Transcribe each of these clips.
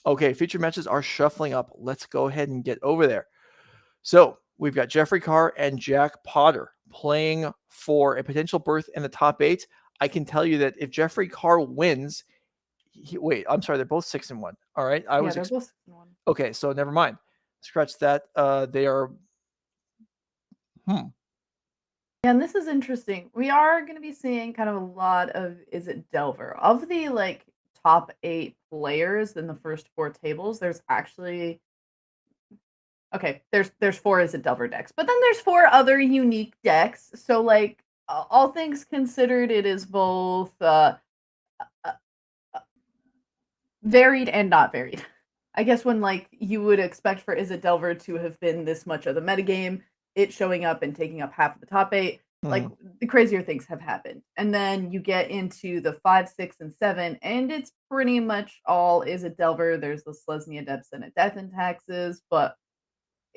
Okay, featured matches are shuffling up. Let's go ahead and get over there. So we've got Jeffrey Carr and Jack Potter playing for a potential berth in the top 8. I can tell you that if Jeffrey Carr wins, wait, I'm sorry, they're both 6-1. All right, they're both 6-1. Okay, so never mind. Scratch that. They are. Yeah, and this is interesting. We are going to be seeing kind of a lot of Izzet Delver. Of the like top 8 players in the first 4 tables, there's actually there's 4 Izzet Delver decks, but then there's 4 other unique decks. So like all things considered, it is both varied and not varied. I guess when like you would expect for Izzet Delver to have been this much of the metagame, it showing up and taking up half of the top 8, like the crazier things have happened. And then you get into the 5, 6, and 7, and it's pretty much all Izzet Delver. There's the Selesnya Depths and a Death and Taxes, but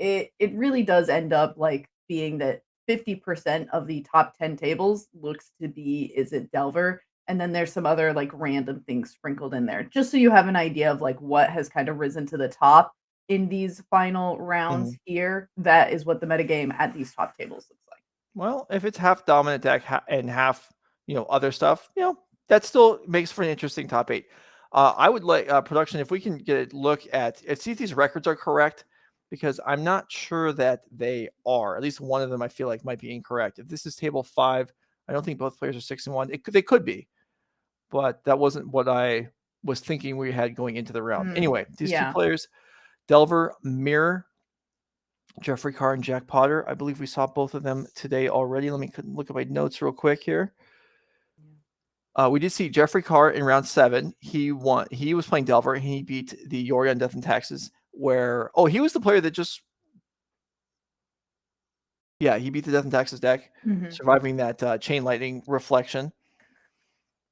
it really does end up like being that 50% of the top 10 tables looks to be Izzet Delver. And then there's some other like random things sprinkled in there, just so you have an idea of like what has kind of risen to the top in these final rounds here. That is what the metagame at these top tables looks like. Well, if it's half dominant deck and half, other stuff, that still makes for an interesting top 8. I would like production, if we can get a look at, see if these records are correct, because I'm not sure that they are. At least one of them I feel like might be incorrect. If this is table 5, I don't think both players are 6-1. They could be, but that wasn't what I was thinking we had going into the round. Anyway, these 2 players, Delver, Mirror, Jeffrey Carr and Jack Potter. I believe we saw both of them today already. Let me look at my notes real quick here. We did see Jeffrey Carr in round 7. He won. He was playing Delver, and he beat the Yorion Death and Taxes. He was the player that just. Yeah, he beat the Death and Taxes deck, surviving that Chain Lightning reflection.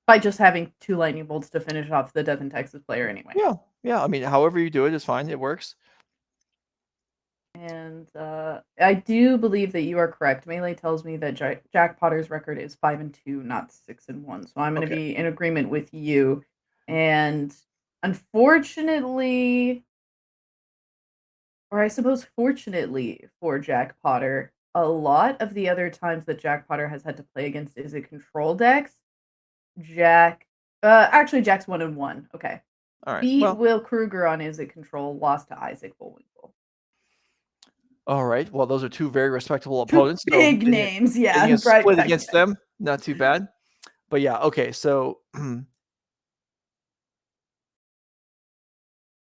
By just having 2 lightning bolts to finish off the Death and Taxes player anyway. Yeah. I mean, however you do it is fine. It works. And I do believe that you are correct. Melee tells me that Jack Potter's record is 5-2, not 6-1. So I'm going to be in agreement with you. And unfortunately, or I suppose fortunately for Jack Potter, a lot of the other times that Jack Potter has had to play against Izzet control decks, Jack's 1-1. Okay. All right. Beat Will Kruger on Izzet control, lost to Isaac Bullwinkle. All right. Well, those are 2 very respectable opponents. Big names, yeah. Split against them, not too bad. But yeah, okay. So,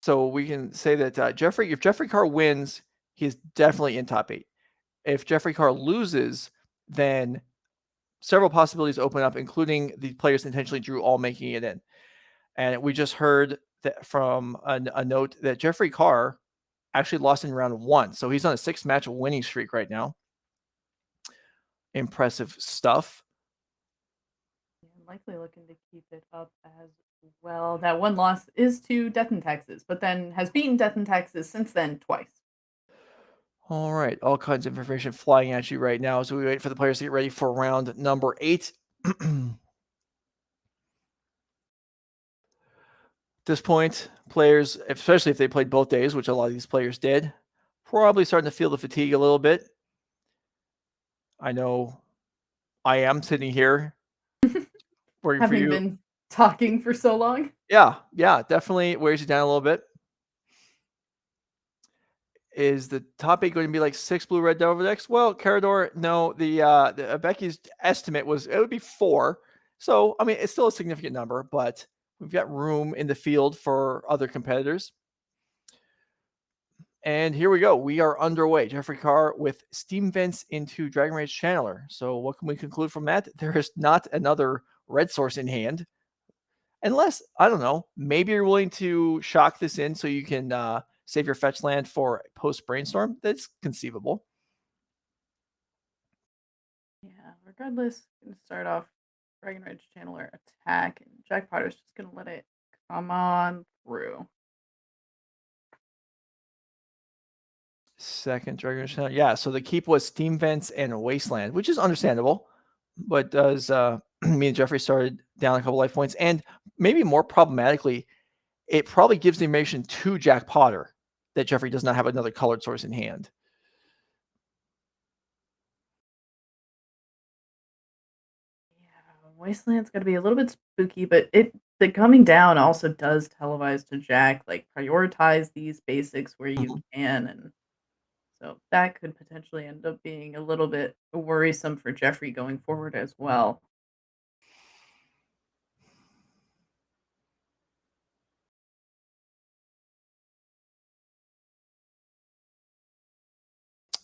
so we can say that if Jeffrey Carr wins, he's definitely in top 8. If Jeffrey Carr loses, then several possibilities open up, including the players that intentionally drew all making it in. And we just heard that from a note that Jeffrey Carr actually lost in round 1. So he's on a 6-match winning streak right now. Impressive stuff. I'm likely looking to keep it up as well. That one loss is to Death and Taxes, but then has beaten Death and Taxes since then twice. All right. All kinds of information flying at you right now as we wait for the players to get ready for round number 8. At this point, players, especially if they played both days, which a lot of these players did, probably starting to feel the fatigue a little bit. I know I am sitting here working for you. Having been talking for so long? Yeah, definitely wears you down a little bit. Is the top 8 going to be like 6 blue-red Delver decks? Well, Carador, no. The Becky's estimate was it would be 4. So, I mean, it's still a significant number, but we've got room in the field for other competitors. And here we go. We are underway. Jeffrey Carr with Steam Vents into Dragon Rage Channeler. So what can we conclude from that? There is not another red source in hand. Unless, I don't know, maybe you're willing to shock this in so you can save your fetch land for post Brainstorm. That's conceivable. Yeah, regardless, going to start off Dragon Rage Channeler attack, and Jack Potter's just going to let it come on through. Second Dragon Rage Channeler. Yeah, so the keep was Steam Vents and Wasteland, which is understandable, but does me and Jeffrey started down a couple life points, and maybe more problematically, it probably gives the information to Jack Potter that Jeffrey does not have another colored source in hand. Yeah, Wasteland's got to be a little bit spooky, but the coming down also does televise to Jack, like prioritize these basics where you can, and so that could potentially end up being a little bit worrisome for Jeffrey going forward as well.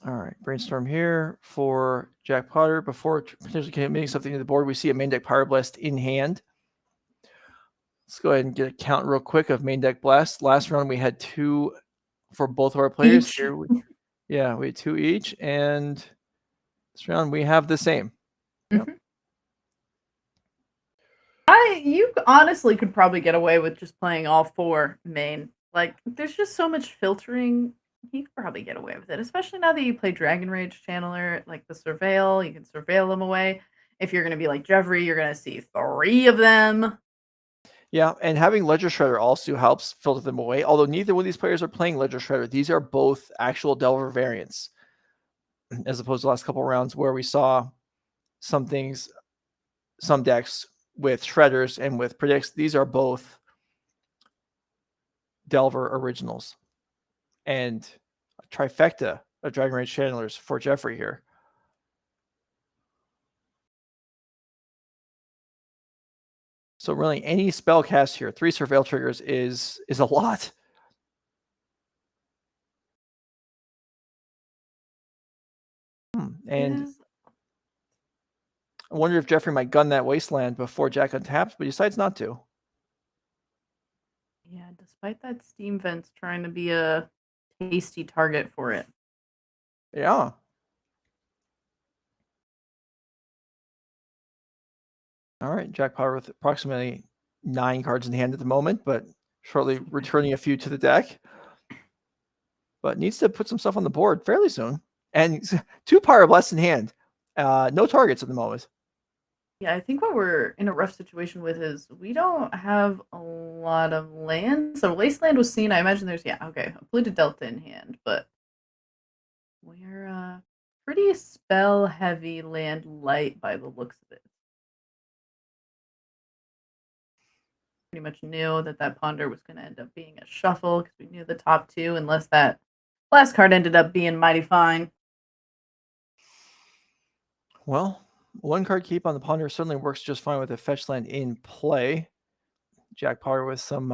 All right, Brainstorm here for Jack Potter. Before potentially committing something to the board, we see a main deck Pyroblast in hand. Let's go ahead and get a count real quick of main deck blasts. Last round we had 2 for both of our players. Each. Here we had 2 each, and this round we have the same. Yep. You honestly could probably get away with just playing all 4 main. Like, there's just so much filtering. You could probably get away with it, especially now that you play Dragon Rage Channeler, like the Surveil. You can surveil them away. If you're going to be like Jeffrey, you're going to see 3 of them. Yeah, and having Ledger Shredder also helps filter them away. Although neither one of these players are playing Ledger Shredder. These are both actual Delver variants, as opposed to the last couple of rounds where we saw some decks with Shredders and with Predicts. These are both Delver originals. And a trifecta of Dragon Rage Channelers for Jeffrey here. So really, any spell cast here, 3 Surveil triggers is a lot. And I wonder if Jeffrey might gun that Wasteland before Jack untaps, but he decides not to. Yeah, despite that Steam Vent's trying to be a tasty target for it. Yeah. All right, Jack Potter with approximately 9 cards in hand at the moment, but shortly returning a few to the deck. But needs to put some stuff on the board fairly soon. And 2 Pyroblasts in hand. No targets at the moment. Yeah, I think what we're in a rough situation with is we don't have a lot of land. So Wasteland was seen. I imagine there's a Polluted Delta in hand, but we're pretty spell heavy land light by the looks of it. Pretty much knew that Ponder was going to end up being a shuffle because we knew the top 2, unless that last card ended up being mighty fine. Well, 1 card keep on the Ponder certainly works just fine with a fetch land in play. Jack Potter with some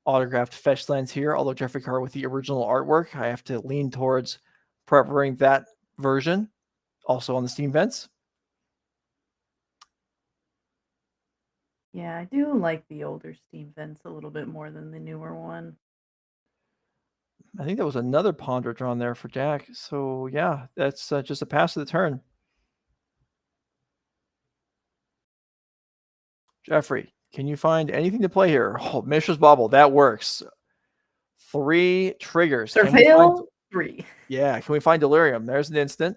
autographed fetch lands here, although Jeffrey Carr with the original artwork. I have to lean towards preferring that version, also on the Steam Vents. Yeah, I do like the older Steam Vents a little bit more than the newer one. I think that was another Ponder drawn there for Jack. So yeah, that's just a pass of the turn. Jeffrey, can you find anything to play here? Oh, Mishra's Bauble, that works. 3 triggers. Surveil 3. Yeah, can we find Delirium? There's an instant.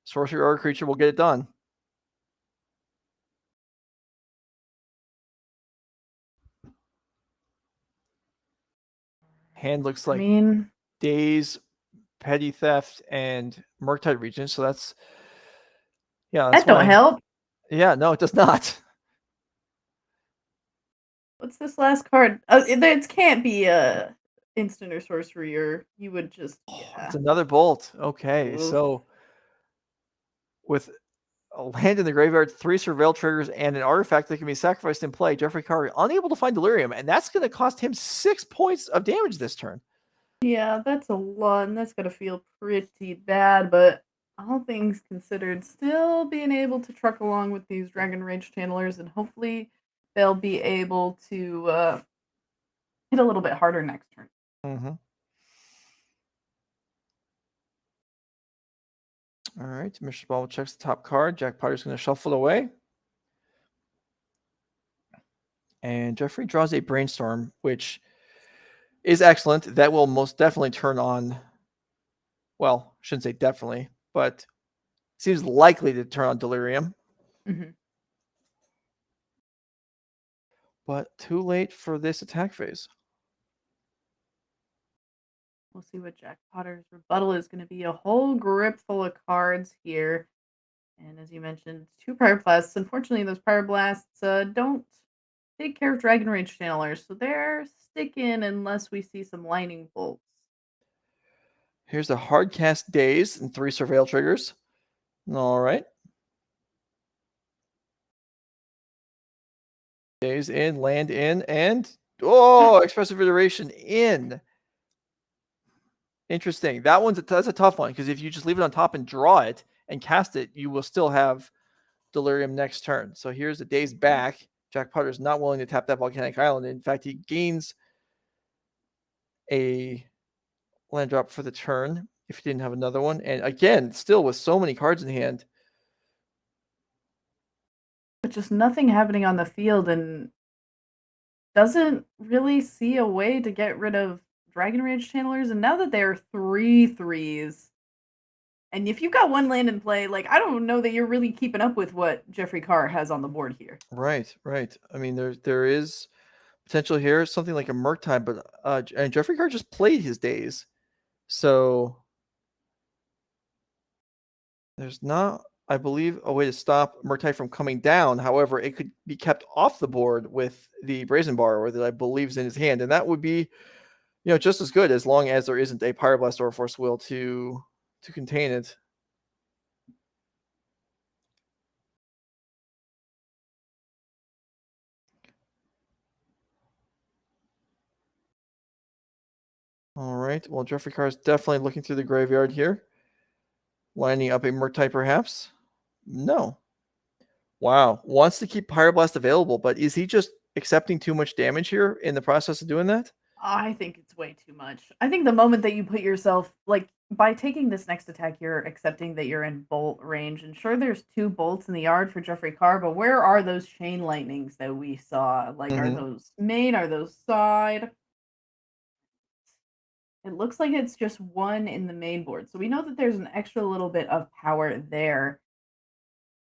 Sorcery or creature will get it done. Hand looks like Daze, Petty Theft, and Murktide Regent. So that's that don't help. Yeah, no, it does not. What's this last card? It can't be a instant or sorcery, or you would just. It's another bolt. Okay, so with a land in the graveyard, 3 Surveil triggers, and an artifact that can be sacrificed in play, Jeffrey Carr unable to find Delirium, and that's going to cost him 6 points of damage this turn. Yeah, that's a lot, and that's going to feel pretty bad, but all things considered, still being able to truck along with these Dragon Rage Channelers, and hopefully they'll be able to hit a little bit harder next turn. Mm-hmm. All right, Mishra's Bauble checks the top card. Jack Potter's going to shuffle away. And Jeffrey draws a Brainstorm, which is excellent. That will most definitely turn on, well, I shouldn't say definitely, but seems likely to turn on Delirium. Mm-hmm. but too late for this attack phase. We'll see what Jack Potter's rebuttal is going to be. A whole grip full of cards here. And as you mentioned, 2 Pyroblasts. Unfortunately, those Pyroblasts don't take care of Dragon Rage channelers, so they're sticking unless we see some lightning bolts. Here's a hard cast Daze and 3 Surveil triggers. All right. Daze in, land in, and Expressive Iteration in. Interesting. That's a tough one because if you just leave it on top and draw it and cast it, you will still have Delirium next turn. So here's the Daze back. Jack Potter's not willing to tap that Volcanic Island. In fact, he gains a land drop for the turn if he didn't have another one. And again, still with so many cards in hand. But just nothing happening on the field and doesn't really see a way to get rid of Dragon Rage channelers. And now that they're 3/3s, and if you've got one land in play, like I don't know that you're really keeping up with what Jeffrey Carr has on the board here. Right. I mean, there is potential here, something like a Murktide, but and Jeffrey Carr just played his Daze. So there's not, I believe, a way to stop Murktide from coming down. However, it could be kept off the board with the Brazen Borrower that I believe is in his hand. And that would be, just as good as long as there isn't a Pyroblast or a Force Will to contain it. All right. Well, Jeffrey Carr is definitely looking through the graveyard here. Lining up a Murktide, perhaps? No. Wow. Wants to keep Pyroblast available, but is he just accepting too much damage here in the process of doing that? I think it's way too much. I think the moment that you put yourself, like, by taking this next attack, you're accepting that you're in bolt range. And sure, there's 2 bolts in the yard for Jeffrey Carr, but where are those chain lightnings that we saw? Like, are those main? Are those side? It looks like it's just 1 in the main board. So we know that there's an extra little bit of power there.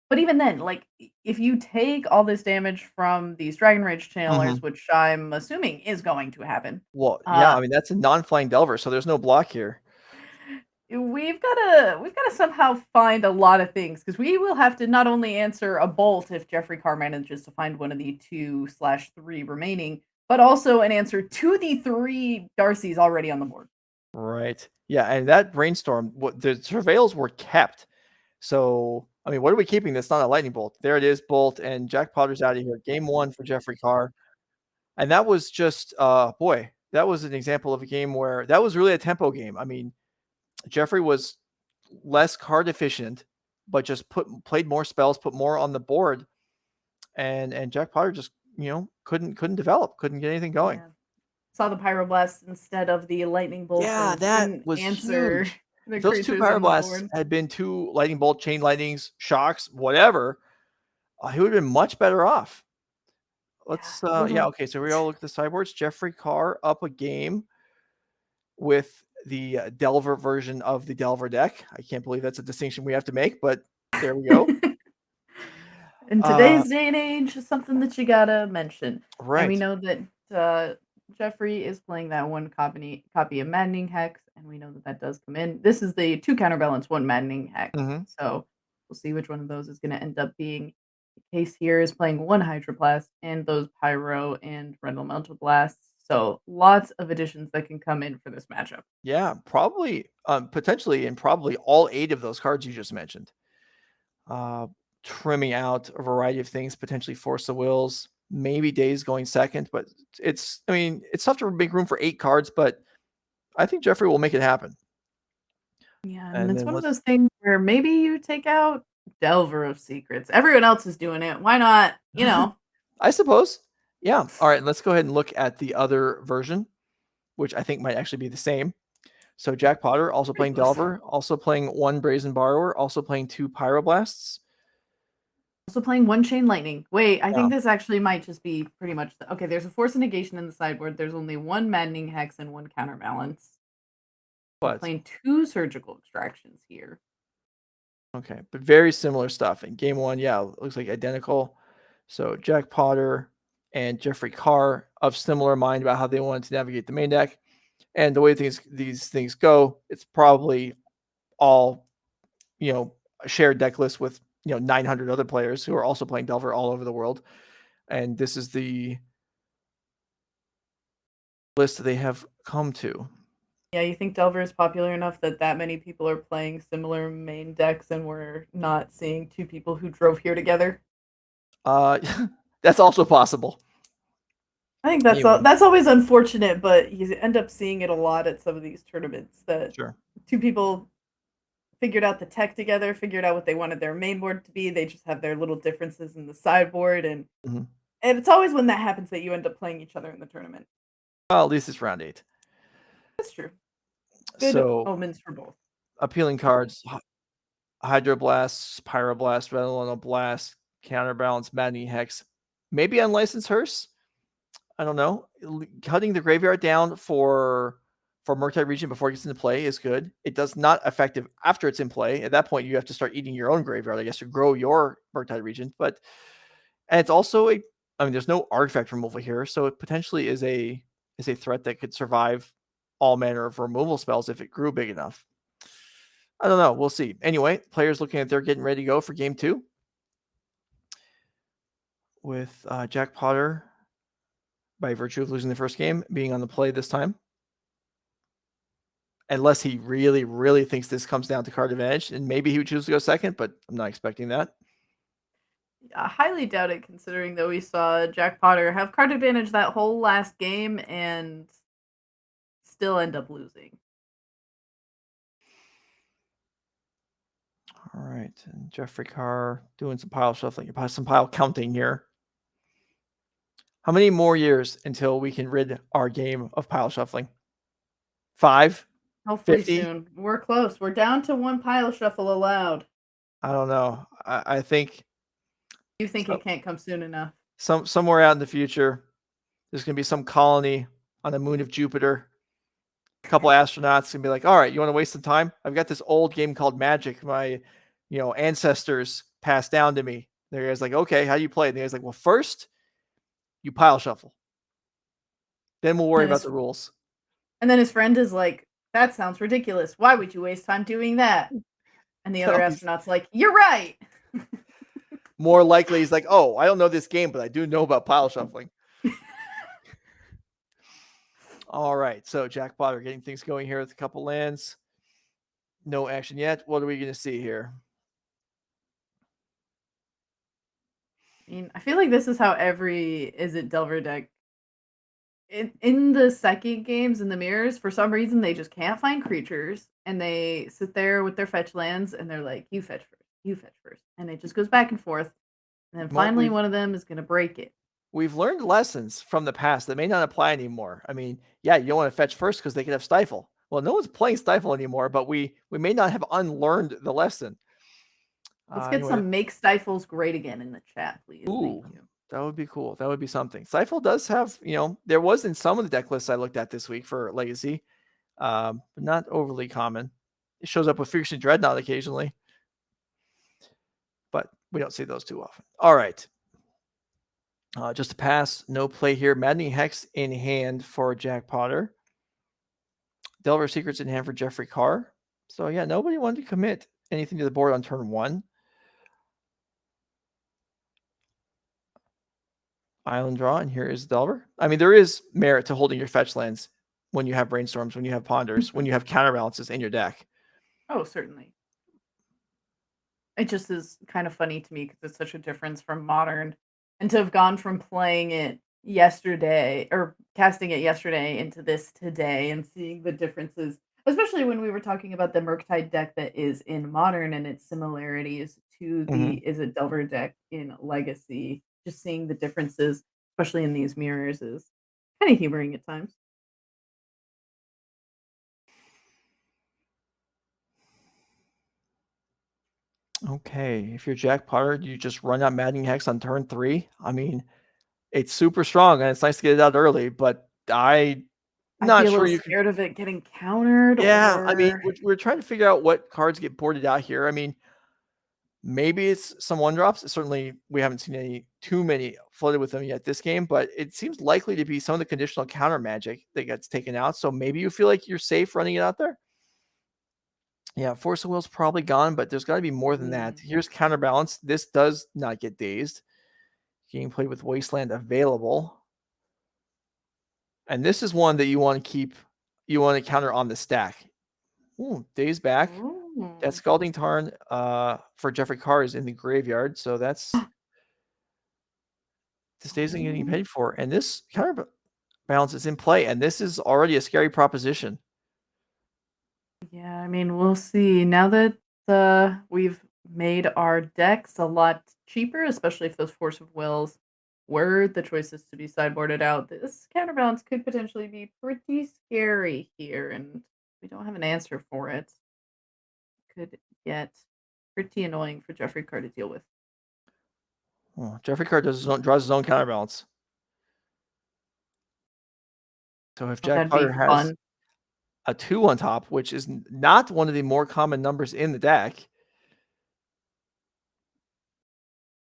But even then, like, if you take all this damage from these Dragon Rage channelers, which I'm assuming is going to happen, Well, yeah, I mean, that's a non-flying Delver, so there's no block here. we've gotta somehow find a lot of things because we will have to not only answer a bolt if Jeffrey Carr manages to find one of the 2/3 remaining, but also an answer to the 3 Darcy's already on the board. Right. Yeah, and that Brainstorm, the Surveils were kept. So, I mean, what are we keeping that's not a lightning bolt? There it is, bolt, and Jack Potter's out of here. Game 1 for Jeffrey Carr. And that was just, that was an example of a game where that was really a tempo game. I mean, Jeffrey was less card efficient, but just played more spells, put more on the board, and Jack Potter just couldn't develop, couldn't get anything going. Yeah. Saw the Pyroblast instead of the lightning bolts Yeah, and that couldn't was answer huge. the If those 2 creatures on the Pyroblasts board. had been 2 lightning bolt, chain lightnings, shocks, whatever, he would have been much better off. Let's Yeah, okay, so we all look at the sideboards. Jeffrey Carr up a game with the Delver version of the Delver deck. I can't believe that's a distinction we have to make, but there we go. In today's day and age, it's something that you gotta mention. And we Right. know that Jeffrey is playing that 1 copy of Maddening Hex, and we know that that does come in. This is the 2 counterbalance, 1 Maddening Hex. Mhm. So we'll see which one of those is going to end up being the case here. Is playing 1 Hydroblast and those Pyro and Rendell Mental Blasts. So lots of additions that can come in for this matchup. Yeah, probably, potentially, and probably all 8 of those cards you just mentioned. Trimming out a variety of things, potentially Force of Wills, maybe Daze going second, but it's tough to make room for 8 cards, but I think Jeffrey will make it happen. Yeah, and And it's then one of let's those things where maybe you take out Delver of Secrets. Everyone else is doing it. Why not? I suppose. Yeah. All right, let's go ahead and look at the other version, which I think might actually be the same. So Jack Potter also Pretty playing close. Delver, also playing 1 Brazen Borrower, also playing 2 Pyroblasts. Also playing 1 Chain Lightning. Wait, I Yeah. think this actually might just be pretty much okay, there's a Force Negation in the sideboard. There's only 1 Maddening Hex and 1 Counterbalance. We're But playing 2 Surgical Extractions here. okay, but very similar stuff. In game 1, yeah, looks like identical. So Jack Potter and Jeffrey Carr of similar mind about how they wanted to navigate the main deck. And the way these things go, it's probably all, a shared deck list with 900 other players who are also playing Delver all over the world. And this is the list that they have come to. Yeah, you think Delver is popular enough that many people are playing similar main decks, and we're not seeing two people who drove here together? That's also possible. I think that's always unfortunate, but you end up seeing it a lot at some of these tournaments that two people figured out the tech together, figured out what they wanted their main board to be. They just have their little differences in the sideboard, and it's always when that happens that you end up playing each other in the tournament. Well, at least it's round 8. That's true. Good omens for both. Appealing cards: Hydroblast, Pyroblast, Retinal Blast, Counterbalance, Maddening Hex, maybe Unlicensed Hearse. I don't know. Cutting the graveyard down for Murktide Regent before it gets into play is good. It does not effective after it's in play. At that point, you have to start eating your own graveyard, I guess, to grow your Murktide Regent. And it's also there's no artifact removal here, so it potentially is a threat that could survive all manner of removal spells if it grew big enough. I don't know. We'll see. Anyway, players looking at they're getting ready to go for game 2 with Jack Potter, by virtue of losing the first game, being on the play this time. Unless he really, really thinks this comes down to card advantage, and maybe he would choose to go second, but I'm not expecting that. I highly doubt it, considering that we saw Jack Potter have card advantage that whole last game and still end up losing. All right, and Jeffrey Carr doing some pile shuffling, some pile counting here. How many more years until we can rid our game of pile shuffling? 5? Hopefully 50? Soon. We're close. We're down to 1 pile shuffle allowed. I don't know. I think... You think it can't come soon enough? Somewhere out in the future, there's going to be some colony on the moon of Jupiter. A couple astronauts going to be like, all right, you want to waste some time? I've got this old game called Magic. My, ancestors passed down to me. The guy's like, okay, how do you play? And the guy's like, well, first, you pile shuffle. Then we'll worry about the rules. And then his friend is like, that sounds ridiculous. Why would you waste time doing that? And the other astronaut's like, you're right. More likely, he's like, oh, I don't know this game, but I do know about pile shuffling. All right, so Jack Potter getting things going here with a couple lands. No action yet. What are we going to see here? I mean, I feel like this is how every Izzet Delver deck in the second games in the mirrors, for some reason they just can't find creatures, and they sit there with their fetch lands and they're like, you fetch first, and it just goes back and forth, and then finally one of them is going to break it. We've learned lessons from the past that may not apply anymore. I mean, yeah, you don't want to fetch first because they can have Stifle. Well, no one's playing Stifle anymore, but we may not have unlearned the lesson. Let's get some Make Stifles Great Again in the chat, please. Ooh, thank you. That would be cool. That would be something. Stifle does have, there was in some of the deck lists I looked at this week for Legacy, but not overly common. It shows up with Friction Dreadnought occasionally, but we don't see those too often. All right. Just a pass, no play here. Maddening Hex in hand for Jack Potter. Delver Secrets in hand for Jeffrey Carr. So yeah, nobody wanted to commit anything to the board on turn 1. Island draw, and here is Delver. I mean, there is merit to holding your fetch lands when you have Brainstorms, when you have Ponders, when you have counterbalances in your deck. Oh, certainly. It just is kind of funny to me because it's such a difference from Modern, and to have gone from playing it yesterday or casting it yesterday into this today and seeing the differences, especially when we were talking about the Murktide deck that is in Modern and its similarities to the Izzet Delver deck in Legacy. Just seeing the differences, especially in these mirrors, is kind of humoring at times. Okay, if you're Jack Potter, you just run out Maddening Hex on turn 3. I mean, it's super strong and it's nice to get it out early, but I'm not sure you scared of it getting countered. Yeah, I mean, we're trying to figure out what cards get boarded out here. I mean, Maybe it's some 1-drops. Certainly, we haven't seen too many floated with them yet this game, but it seems likely to be some of the conditional counter magic that gets taken out. So maybe you feel like you're safe running it out there. Yeah, Force of Will's probably gone, but there's got to be more than that. Here's Counterbalance. This does not get dazed. Gameplay with Wasteland available. And this is one that you want to keep. You want to counter on the stack. Ooh, Daze back. That Scalding Tarn for Jeffrey Carr is in the graveyard, so that's this Daze isn't getting paid for. And this counterbalance is in play, and this is already a scary proposition. Yeah, I mean, we'll see. Now that we've made our decks a lot cheaper, especially if those Force of Wills were the choices to be sideboarded out, this counterbalance could potentially be pretty scary here, and we don't have an answer for it. Could get pretty annoying for Jeffrey Carr to deal with. Oh, Jeffrey Carr draws his own counterbalance. So if Jack Carter has a 2 on top, which is not one of the more common numbers in the deck,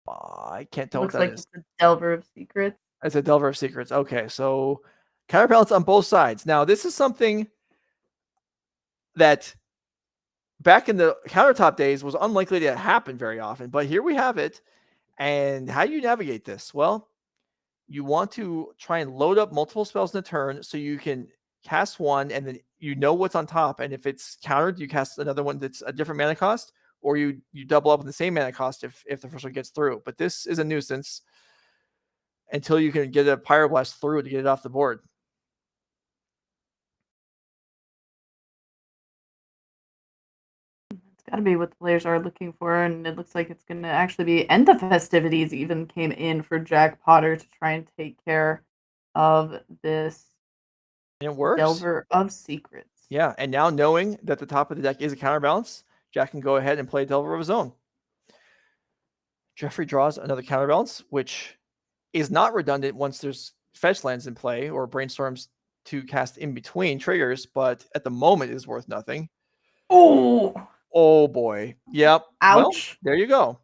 I can't tell what that is. Looks like it's a Delver of Secrets. It's a Delver of Secrets. Okay, so counterbalance on both sides. Now, this is something that back in the countertop days was unlikely to happen very often, but here we have it. And how do you navigate this? Well, you want to try and load up multiple spells in a turn so you can cast one and then you know what's on top. And if it's countered, you cast another one that's a different mana cost, or you double up with the same mana cost if the first one gets through. But this is a nuisance until you can get a Pyroblast through to get it off the board. Got to be what the players are looking for, and it looks like it's going to actually be End of Festivities even came in for Jack Potter to try and take care of this. And it works. Delver of Secrets. Yeah, and now knowing that the top of the deck is a counterbalance, Jack can go ahead and play Delver of his own. Jeffrey draws another counterbalance, which is not redundant once there's fetch lands in play or brainstorms to cast in between triggers, but at the moment is worth nothing. Oh boy. Yep. Ouch. Well, there you go.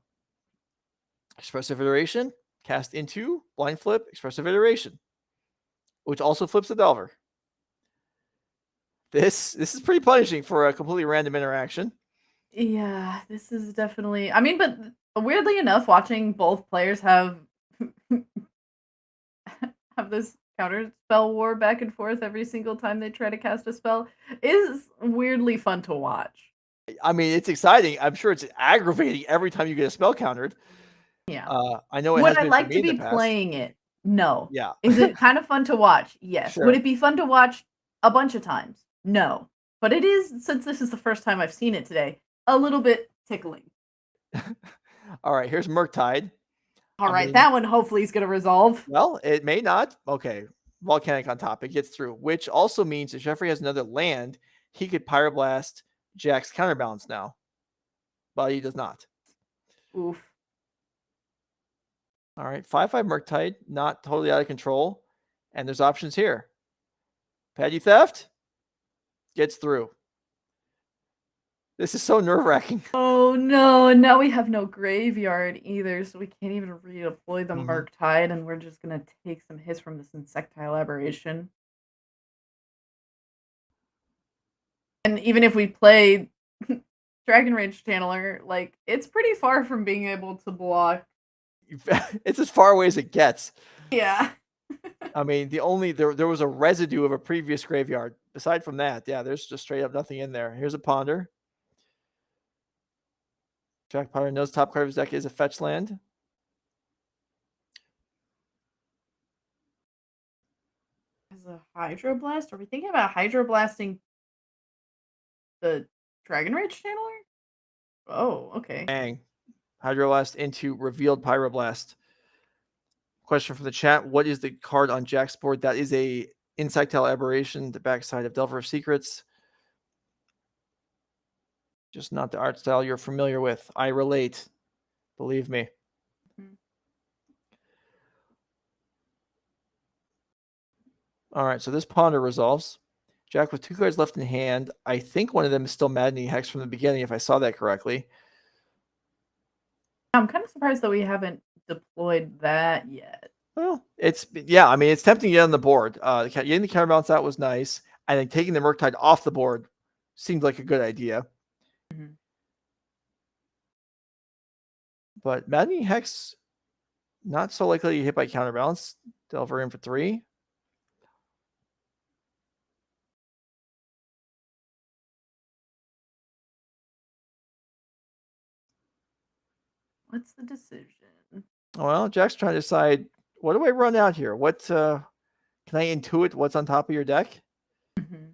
Expressive Iteration, cast into, blind flip, Expressive Iteration, which also flips the Delver. This is pretty punishing for a completely random interaction. Yeah, this is definitely. I mean, but weirdly enough, watching both players have this counter spell war back and forth every single time they try to cast a spell is weirdly fun to watch. I mean, it's exciting. I'm sure it's aggravating every time you get a spell countered. Yeah. I know it Would has I been like for me to in be the past. playing it? No. Yeah. Is it kind of fun to watch? Yes. Sure. Would it be fun to watch a bunch of times? No. But it is, since this is the first time I've seen it today, a little bit tickling. All right, here's Murktide. All right, that one hopefully is going to resolve. Well, it may not. Okay, Volcanic on top. It gets through, which also means if Jeffrey has another land, he could Pyroblast Jack's counterbalance now. But he does not. Oof. All right, 5/5 Murktide, not totally out of control. And there's options here. Petty Theft gets through. This is so nerve-wracking. Oh no, and now we have no graveyard either, so we can't even redeploy the Murktide, and we're just gonna take some hits from this Insectile Aberration. And even if we play Dragon Rage Channeler, like, it's pretty far from being able to block. It's as far away as it gets. Yeah. I mean, there was a residue of a previous graveyard. Aside from that, yeah, there's just straight up nothing in there. Here's a Ponder. Jack Potter knows top card of his deck is a fetch land. As a Hydroblast? Are we thinking about Hydroblasting the Dragon Rage Channeler? Oh, okay. Bang. Hydroblast into revealed Pyroblast. Question from the chat. What is the card on Jack's board? That is a Insectile Aberration, the backside of Delver of Secrets. Just not the art style you're familiar with. I relate. Believe me. All right, so this Ponder resolves. Jack with 2 cards left in hand. I think one of them is still Maddening Hex from the beginning, if I saw that correctly. I'm kind of surprised that we haven't deployed that yet. Well, yeah. I mean, it's tempting to get on the board. Getting the counterbalance out was nice, and then taking the Murktide off the board seemed like a good idea. Mm-hmm. But Maddening Hex, not so likely to hit by counterbalance. Delver in for 3. What's the decision? Well, Jack's trying to decide, what do I run out here? What can I intuit what's on top of your deck? Mm-hmm.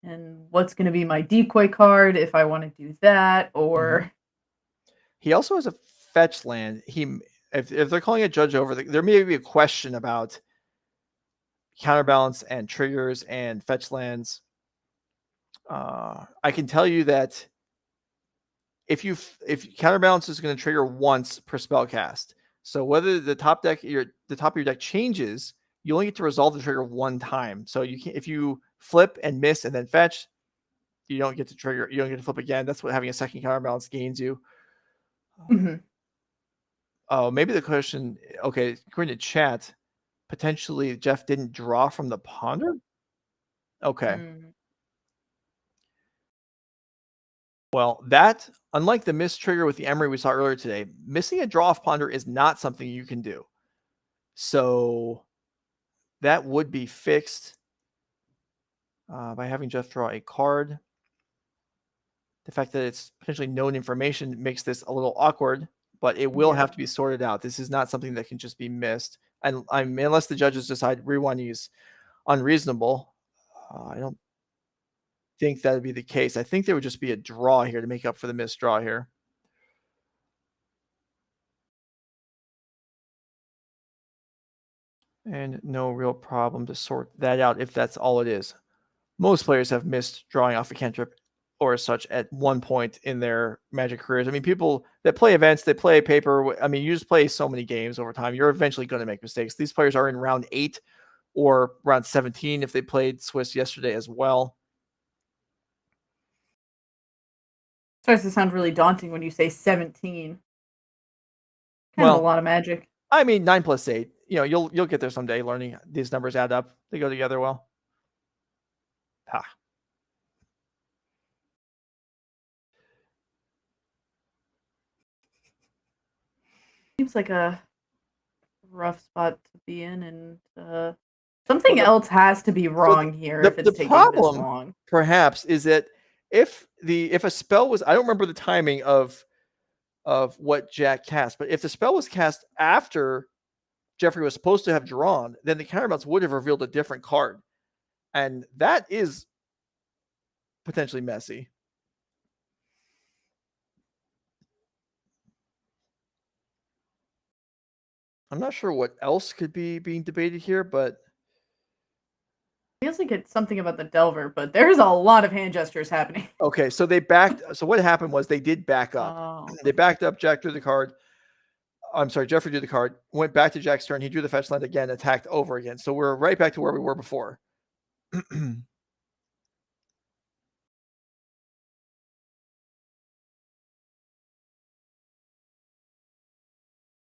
And what's going to be my decoy card if I want to do that, or he also has a fetch land. If they're calling a judge over, there may be a question about counterbalance and triggers and fetch lands. I can tell you that if counterbalance is going to trigger once per spell cast, so whether the top of your deck changes, you only get to resolve the trigger one time. So you can, if you flip and miss and then fetch, you don't get to trigger. You don't get to flip again. That's what having a second counterbalance gains you. Mm-hmm. Oh, maybe the question. Okay, according to chat, potentially Jeff didn't draw from the ponder. Okay. Mm-hmm. Well, that, unlike the miss trigger with the Emery we saw earlier today, missing a draw off ponder is not something you can do. So that would be fixed by having Jeff draw a card. The fact that it's potentially known information makes this a little awkward, but it will have to be sorted out. This is not something that can just be missed. And unless the judges decide rewinding is unreasonable, I don't think that would be the case. I think there would just be a draw here to make up for the missed draw here. And no real problem to sort that out if that's all it is. Most players have missed drawing off a cantrip or such at one point in their Magic careers. I mean, people that play events, they play paper. I mean, you just play so many games over time. You're eventually going to make mistakes. These players are in round 8 or round 17 if they played Swiss yesterday as well. Starts to sound really daunting when you say 17. Kind Well, of a lot of Magic. I mean, 9 plus 8. You know, you'll get there someday. Learning these numbers add up. They go together well. Ha. Seems like a rough spot to be in, and something else has to be wrong here if it's taking this long. Perhaps is that if a spell was, I don't remember the timing of what Jack cast, but if the spell was cast after Jeffrey was supposed to have drawn, then the counterbalance would have revealed a different card, and that is potentially messy. I'm not sure what else could be being debated here, but Feels like it's something about the Delver, but there's a lot of hand gestures happening. okay. So they backed. So what happened was they did back up. Oh. They backed up. Jack drew the card. I'm sorry, Jeffrey drew the card. Went back to Jack's turn. He drew the fetch land again. Attacked over again. So we're right back to where we were before.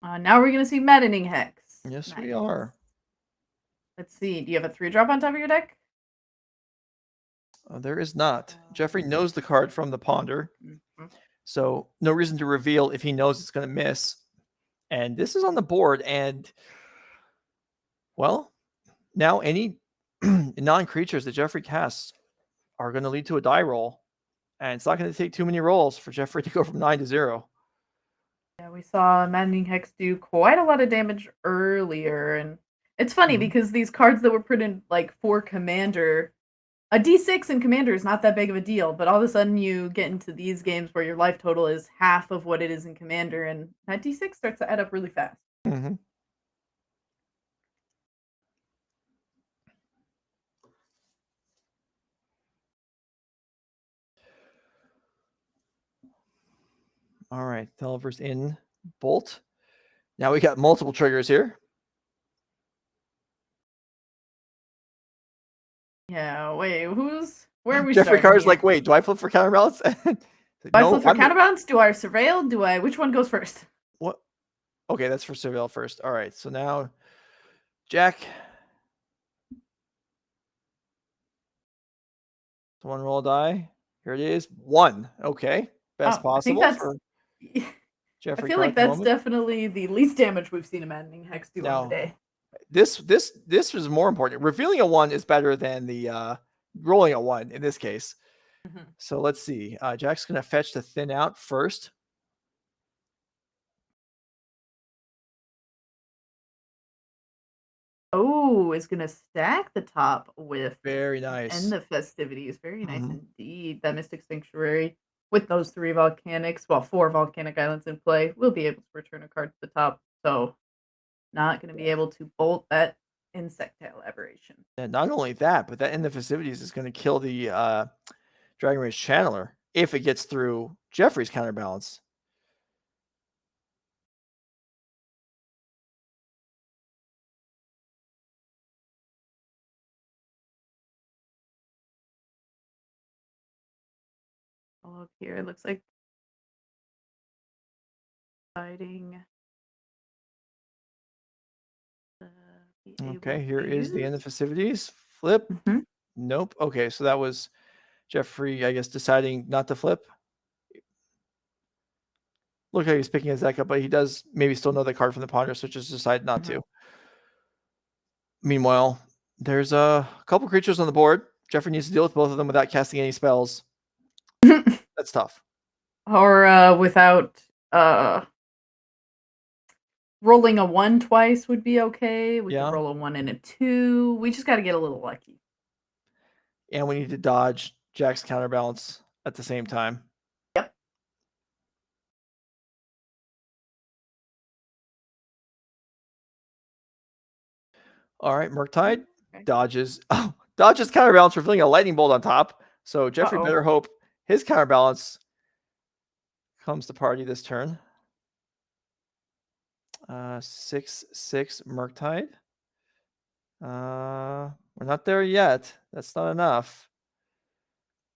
Now we're going to see Maddening Hex. Yes, nice. we are. Let's see. Do you have a 3-drop on top of your deck? There is not. Jeffrey knows the card from the ponder. Mm-hmm. So no reason to reveal if he knows it's going to miss. And this is on the board. And, well, now any non-creatures that Jeffrey casts are going to lead to a die roll. And it's not going to take too many rolls for Jeffrey to go from 9 to 0. Yeah, we saw Maddening Hex do quite a lot of damage earlier. And it's funny because these cards that were put in like for Commander, a D6 in Commander is not that big of a deal, but all of a sudden you get into these games where your life total is half of what it is in Commander, and that D6 starts to add up really fast. Mm-hmm. All right, Delver's in Bolt. Now we got multiple triggers here. Yeah, wait, where are we Jeffrey starting Carr's here? like, wait, do I flip for counterbalance? Do I No, flip for I'm counterbalance? Do I surveil? Which one goes first? what? Okay, that's for surveil first. All right, so now Jack. So one roll die. Here it is. 1. Okay, best Oh, I think possible that's. for I Jeffrey feel Carr like at the that's moment. definitely the least damage we've seen a maddening hex do on the Now, day. this is more important. Revealing a 1 is better than the rolling a 1 in this case. Mhm. So let's see. Jack's gonna fetch to thin out first. Oh, is gonna stack the top with Very and nice. the festivities. Very nice Mhm. indeed. That Mystic Sanctuary with those 3 volcanics, well, 4 volcanic islands in play, will be able to return a card to the top. So not gonna be able to bolt that insectile aberration. And not only that, but that in the festivities is gonna kill the Dragon Rage Channeler if it gets through Jeffrey's counterbalance. All up here, it looks like fighting be able Okay, here to is the end use. of festivities. Flip. Mhm. Nope. Okay, so that was Jeffrey, I guess, deciding not to flip. Look like he's picking his deck up, but he does maybe still know the card from the ponder, so just decide not to. Mhm. Meanwhile, there's a couple creatures on the board. Jeffrey needs to deal with both of them without casting any spells. That's tough. Or without rolling a 1 twice would be okay. We could Yeah. roll a 1 and a 2. We just gotta get a little lucky. And we need to dodge Jack's counterbalance at the same time. Yep. All right, Murktide Okay. dodges. Oh, dodges counterbalance, revealing a lightning bolt on top. So Jeffrey Uh-oh. better hope his counterbalance comes to party this turn. 6/6 Murktide. We're not there yet. That's not enough.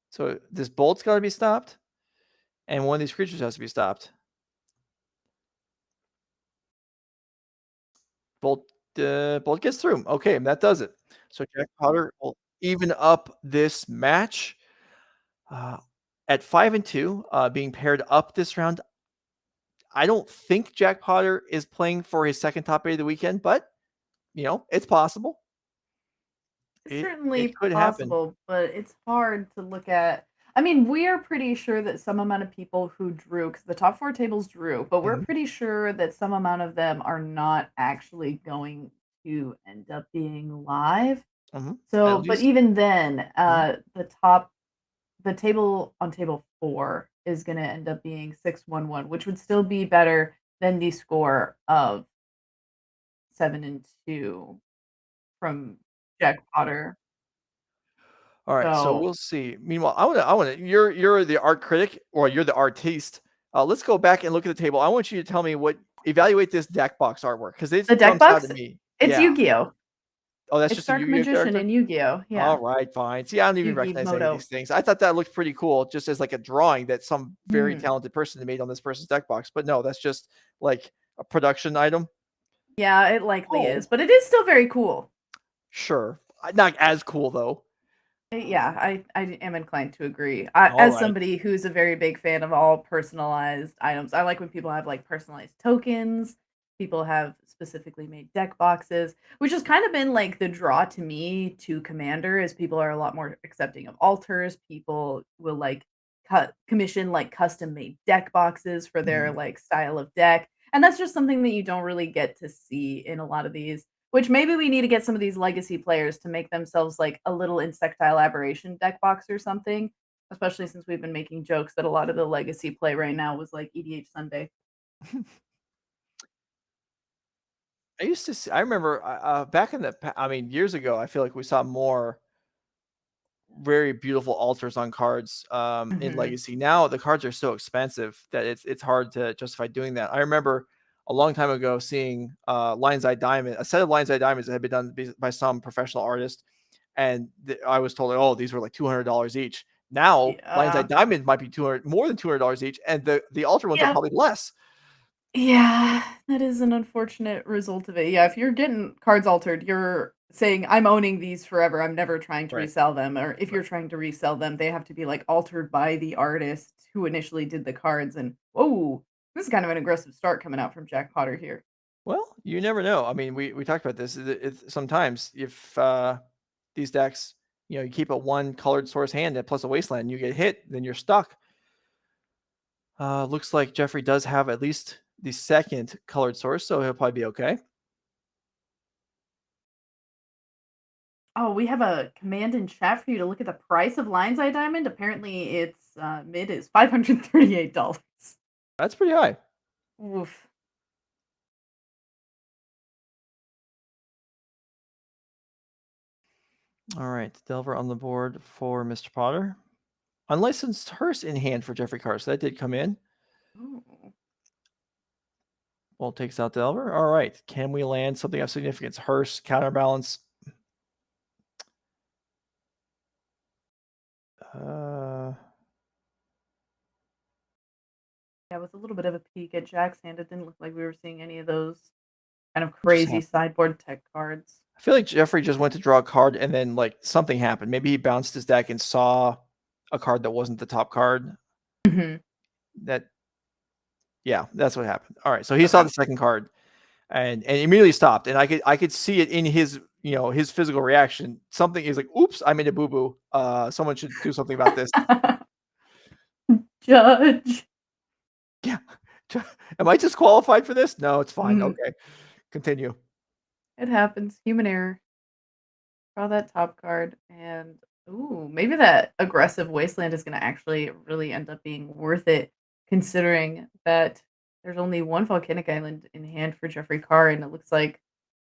So this bolt's got to be stopped, and one of these creatures has to be stopped. Bolt gets through. Okay, that does it. So Jack Potter will even up this match at 5-2, being paired up this round. I don't think Jack Potter is playing for his second top 8 of the weekend, but it's possible. It's It certainly could happen. possible, but it's hard to look at. I mean, we are pretty sure that some amount of people who drew, because the top 4 tables drew, but we're Mhm, pretty sure that some amount of them are not actually going to end up being live. mhm. At So, but least. even then, Mhm. the table on table 4 is gonna end up being 6-1-1, which would still be better than the score of 7-2 from Jack Potter. All right, so So we'll see. Meanwhile, I wanna you're the art critic or you're the artiste. Let's go back and look at the table. I want you to tell me what evaluate this deck box artwork because it the deck jumps out box, at me. it's Yeah. Yu-Gi-Oh! Oh, that's It's just a Dark Yu-Gi-Oh Magician character? in Yu-Gi-Oh! All Yeah. right, fine. See, I don't even Yugi recognize any of Moto. these things. I thought that looked pretty cool just as like a drawing that some very Hmm. talented person made on this person's deck box. But no, that's just like a production item. Yeah, it likely Oh, is, but it is still very cool. sure. Not as cool though. Yeah, I am inclined to agree. All As right. somebody who's a very big fan of all personalized items, I like when people have like personalized tokens. People have specifically made deck boxes, which has kind of been like the draw to me to Commander, is people are a lot more accepting of alters. People will like commission like custom made deck boxes for their Mhm. like style of deck, and that's just something that you don't really get to see in a lot of these, which maybe we need to get some of these legacy players to make themselves like a little insectile aberration deck box or something, especially since we've been making jokes that a lot of the legacy play right now was like EDH Sunday. I used to see, I remember back in I mean, years ago, I feel like we saw more very beautiful altars on cards in Mhm. Legacy. Now the cards are so expensive that it's hard to justify doing that. I remember a long time ago seeing Lion's Eye Diamond, a set of Lion's Eye Diamonds that had been done by some professional artist, and I was told, oh, these were like $200 each. Now, Lion's Eye Yeah. Diamond might be more than $200 each, and the Ultra ones are Yep. probably less. Yeah, that is an unfortunate result of it. Yeah, if you're getting cards altered, you're saying, "I'm owning these forever. I'm never trying to Right. resell them." Or if Right. you're trying to resell them, they have to be like altered by the artist who initially did the cards. And whoa, this is kind of an aggressive start coming out from Jack Potter here. Well, you never know. I mean, we talked about this. Sometimes if these decks, you keep a one colored source hand plus a Wasteland, and you get hit, then you're stuck. Looks like Jeffrey does have at least the second colored source, so he'll probably be okay. Oh, we have a command in chat for you to look at the price of Lion's Eye Diamond. Apparently, its mid is $538. That's pretty high. Oof. All right, Delver on the board for Mr. Potter. Unlicensed Hearse in hand for Jeffrey Carr, so that did come in. Ooh. Well, takes out Delver. All right, can we land something of significance? Hearse, counterbalance. Yeah, with a little bit of a peek at Jack's hand, it didn't look like we were seeing any of those kind of What just crazy happened? sideboard tech cards. I feel like Jeffrey just went to draw a card and then like something happened. Maybe he bounced his deck and saw a card that wasn't the top card. Mhm. Yeah, that's what happened. All right, so he saw Okay. the second card and immediately stopped, and I could see it in his his physical reaction. Something is like, "Oops, I made a boo boo. Someone should do something about this." Judge. Yeah, am I disqualified for this? No, it's fine. Mhm. Okay, continue. It happens. Human error. Draw that top card, and ooh, maybe that aggressive Wasteland is gonna actually really end up being worth it, considering that there's only one Volcanic Island in hand for Jeffrey Carr, and it looks like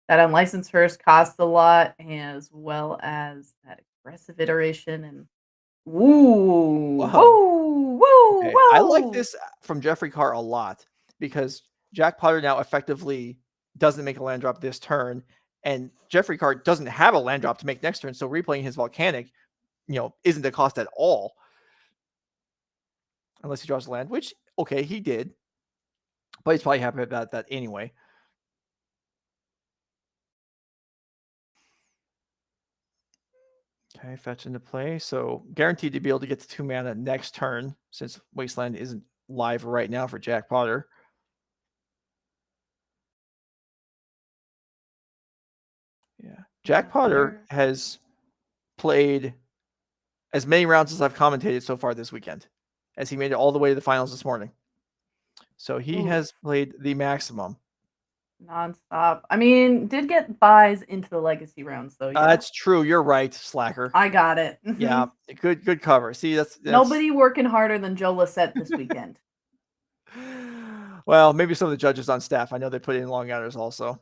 that unlicensed hearse costs a lot, as well as that Expressive Iteration, and ooh, Whoa. whoa, whoa, Okay, I like whoa! this from Jeffrey Carr a lot because Jack Potter now effectively doesn't make a land drop this turn, and Jeffrey Carr doesn't have a land drop to make next turn, so replaying his Volcanic, isn't a cost at all unless he draws a land, which okay, he did, but he's probably happy about that anyway. Okay, fetch into play, so guaranteed to be able to get to 2 mana next turn since Wasteland isn't live right now for Jack Potter. Yeah, Jack Potter has played as many rounds as I've commentated so far this weekend, as he made it all the way to the finals this morning. So he Oof. has played the maximum. Nonstop. I mean, did get buys into the legacy rounds though, yeah. That's true. You're right, slacker. I got it. Yeah, good cover. See, that's Nobody working harder than Joe Lissette this weekend. Well, maybe some of the judges on staff. I know they put in long hours also.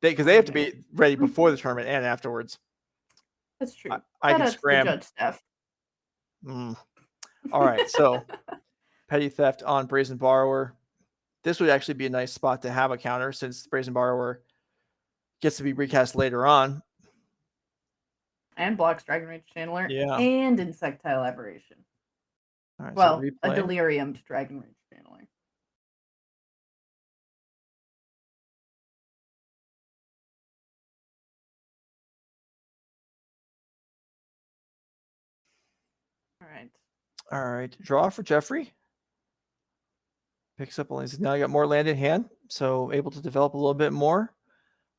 Because they have to be ready before the tournament and afterwards. That's true. I Shout can out to the scram. judge staff. All right, so petty theft on Brazen Borrower. This would actually be a nice spot to have a counter since Brazen Borrower gets to be recast later on. And blocks Dragon Rage Channeler. Yeah. And Insectile Aberration. All right, Well, so a Delirium to Dragon Rage Channeler. All right. Draw for Jeffrey. Picks up only. Now I got more land in hand, so able to develop a little bit more.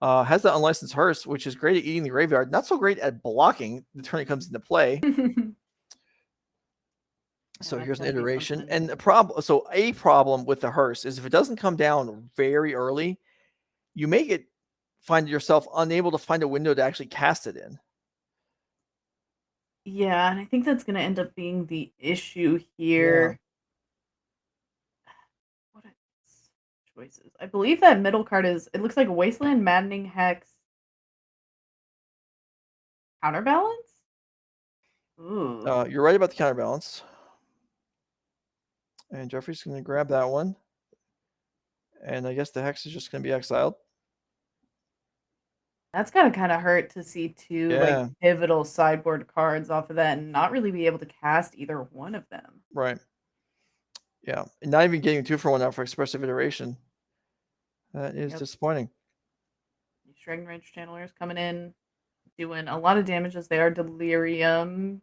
Has the unlicensed hearse, which is great at eating the graveyard. Not so great at blocking the turn it comes into play. So here's an iteration. And a problem with the hearse is if it doesn't come down very early, you may find yourself unable to find a window to actually cast it in. Yeah, and I think that's going to end up being the issue Yeah. here. What are these choices? I believe that middle card it looks like Wasteland, Maddening Hex, Counterbalance? Ooh. You're right about the counterbalance. And Jeffrey's going to grab that one. And I guess the Hex is just going to be exiled. That's gotta kind of hurt to see two like Yeah, pivotal sideboard cards off of that and not really be able to cast either one of them. right. Yeah, and not even getting 2 for 1 out for Expressive Iteration. That is Yep. disappointing. Strand Range Channelers coming in, doing a lot of damage as they are delirious.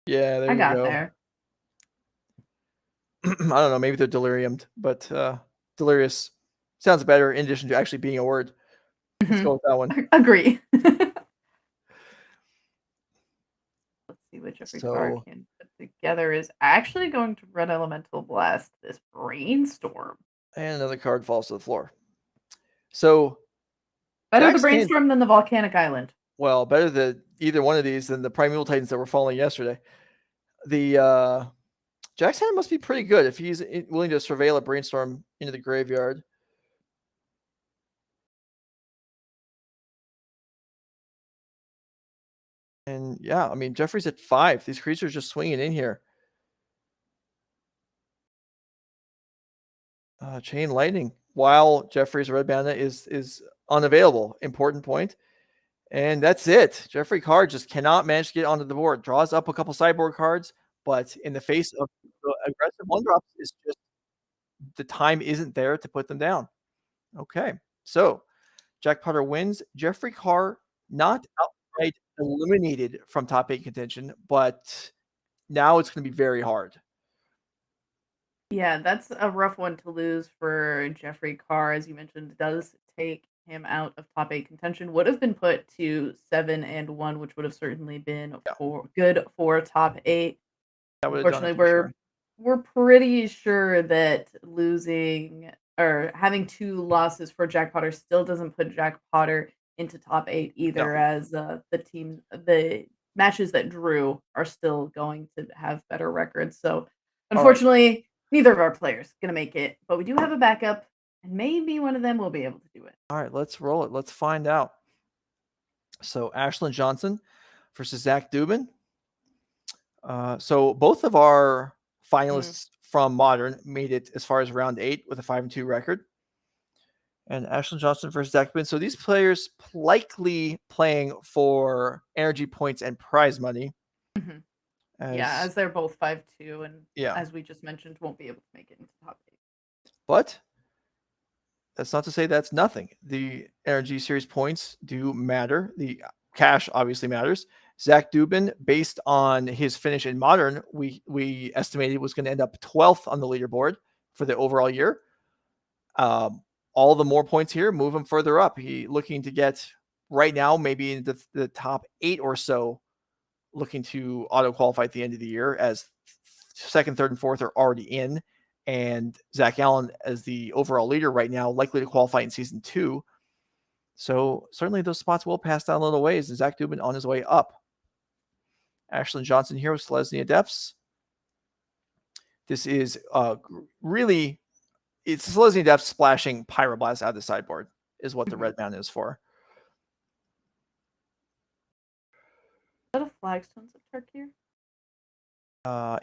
Yeah, there I you got go. there. I don't know, maybe they're deliriumed, but, delirious sounds better in addition to actually being a word. Let's Mhm. go with that one. Agree. Let's see what Jeffrey Carr So can put together is actually going to Red Elemental Blast this Brainstorm. and another card falls to the floor. So, Better the Jack's hand Brainstorm than the Volcanic Island. well, better than either one of these than the Primeval Titans that were falling yesterday. The, Jack's hand must be pretty good if he's willing to surveil a Brainstorm into the graveyard. And, yeah, I mean, Jeffrey's at 5. These creatures just swinging in here. Chain Lightning, while Jeffrey's Red Bandit is unavailable. Important point. And that's it. Jeffrey Carr just cannot manage to get onto the board. Draws up a couple sideboard cards, but in the face of the aggressive one drops, is just the time isn't there to put them down. Okay, so Jack Potter wins. Jeffrey Carr not outright eliminated from top 8 contention, but now it's going to be very hard. Yeah, that's a rough one to lose for Jeffrey Carr, as you mentioned. Does take him out of top 8 contention. Would have been put to 7-1, which would have certainly been Yeah, good for top 8. that would have done it Unfortunately, for sure. we're pretty sure that losing or having 2 losses for Jack Potter still doesn't put Jack Potter into top 8 No. either, as the matches that drew are still going to have better records. So, All right. unfortunately, neither of our players gonna make it, but we do have a backup, and maybe one of them will be able to do it. All right, let's roll it. Let's find out. So Ashlen Johnson versus Zach Dubin. So both of our Mm. finalists from Modern made it as far as round 8 with a 5-2 record. And Ashlen Johnson versus Zach Dubin. So these players likely playing for energy points and prize money. Mhm. Yeah, As as they're both 5-2, and yeah, as we just mentioned, won't be able to make it into top 8. but that's not to say that's nothing. The energy series points do matter. The cash obviously matters. Zach Dubin, based on his finish in Modern, we estimated was going to end up 12th on the leaderboard for the overall year. All the more points here move him further up. He looking to get right now maybe into the top 8 or so, looking to auto qualify at the end of the year, as second, third, and fourth are already in. And Zach Allen, as the overall leader right now, likely to qualify in season 2. So certainly those spots will pass down a little ways. And Zach Dubin on his way up. Ashlen Johnson here with Selesnya Depths. This is really, it's Selesnya Depths splashing Pyroblast out of the sideboard is what the red mountain is for. Is that a Flagstones of Turkey?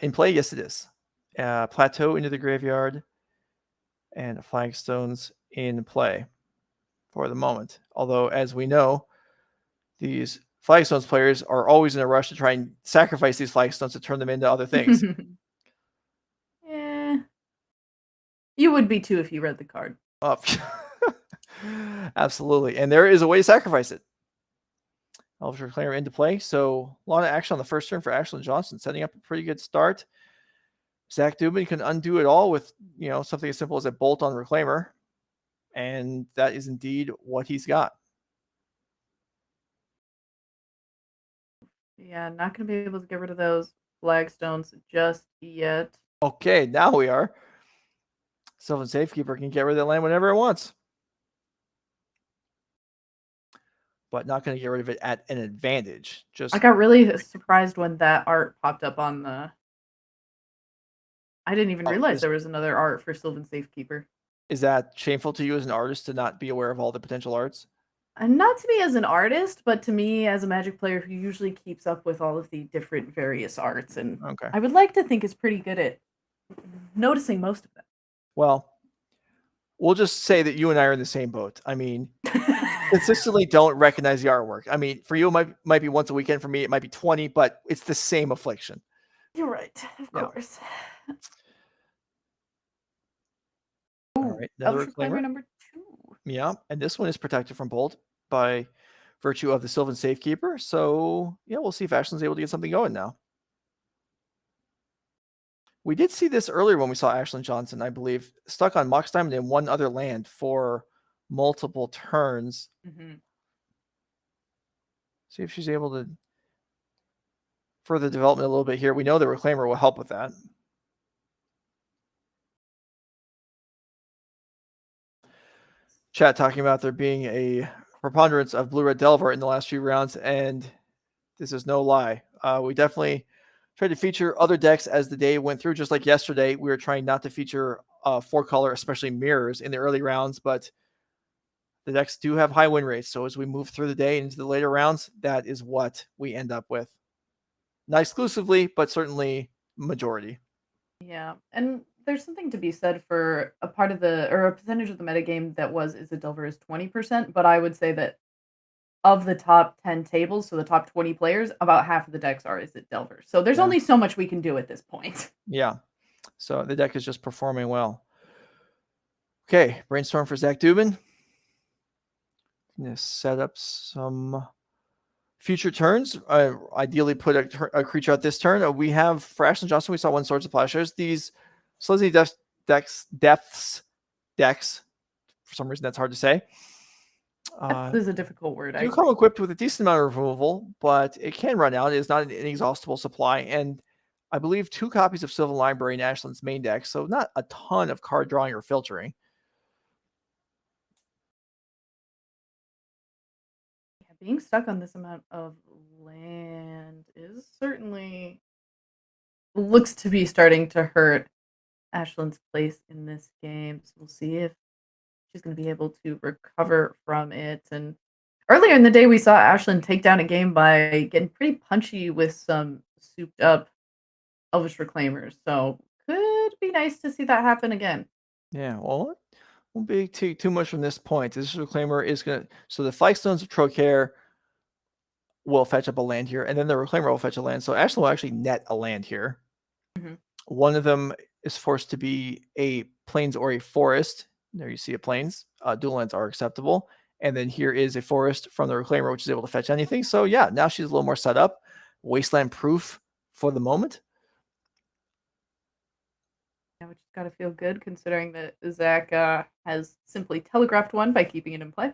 In play, yes, it is. Plateau into the graveyard and flagstones in play for the moment. Although, as we know, these flagstones players are always in a rush to try and sacrifice these flagstones to turn them into other things. Eh, you would be too if you read the card. Absolutely. And there is a way to sacrifice it. Elvish Reclaimer into play. So a lot of action on the first turn for Ashlen Johnson, setting up a pretty good start. Zach Dubin can undo it all with, something as simple as a bolt on Reclaimer. And that is indeed what he's got. Yeah, not going to be able to get rid of those flagstones just yet. Okay, now we are. Sylvan Safekeeper can get rid of that land whenever it wants. But not going to get rid of it at an advantage. I got really surprised when that art popped up on the... I didn't even realize there was another art for Sylvan Safekeeper. Is that shameful to you as an artist to not be aware of all the potential arts? And not to me as an artist, but to me as a Magic player who usually keeps up with all of the different various arts. And Okay. I would like to think is pretty good at noticing most of them. Well, we'll just say that you and I are in the same boat. I mean, consistently don't recognize the artwork. I mean, for you, it might be once a weekend. For me, it might be 20, but it's the same affliction. You're right, of Yeah. course. All Ooh, right, another Elvish Reclaimer reclaimer. number 2. Yeah, and this one is protected from bolt by virtue of the Sylvan Safekeeper. So yeah, we'll see if Ashlen's able to get something going now. We did see this earlier when we saw Ashlen Johnson, I believe, stuck on Mox Diamond in one other land for multiple turns. See if she's able to further development a little bit here. We know the Reclaimer will help with that. Chat talking about there being a preponderance of blue-red Delver in the last few rounds, and this is no lie. We definitely tried to feature other decks as the day went through. Just like yesterday, we were trying not to feature 4-color, especially mirrors, in the early rounds, but the decks do have high win rates. So as we move through the day into the later rounds, that is what we end up with. Not exclusively, but certainly majority. Yeah, and there's something to be said for a part of the or a percentage of the metagame that was Izzet Delver is 20%, but I would say that of the top 10 tables, so the top 20 players, about half of the decks are Izzet Delver. So there's only so much we can do at this point. Yeah. So the deck is just performing well. Okay, Brainstorm for Zach Dubin. Gonna set up some future turns. Ideally put a creature out this turn. We have, for Ashlen Johnson, we saw one Swords of Plowshares. These Selesnya depths decks, for some reason that's hard to say. This is a difficult word. Do come equipped with a decent amount of removal, but it can run out. It is not an inexhaustible supply, and I believe 2 copies of Sylvan Library in Ashlen's main deck, so not a ton of card drawing or filtering. Yeah, being stuck on this amount of land is certainly looks to be starting to hurt Ashlen's place in this game. So we'll see if she's going to be able to recover from it. And earlier in the day, we saw Ashlen take down a game by getting pretty punchy with some souped up Elvish Reclaimers. So could be nice to see that happen again. Yeah, well, won't be too much from this point. This Reclaimer is going to... So the Flagstones of Trocaire will fetch up a land here, and then the Reclaimer will fetch a land. So Ashlen will actually net a land here. One of them is forced to be a plains or a forest. There you see a plains. Dual lands are acceptable. And then here is a forest from the Reclaimer, which is able to fetch anything. So yeah, now she's a little more set up. Wasteland proof for the moment. Yeah, which has got to feel good considering that Zach has simply telegraphed one by keeping it in play.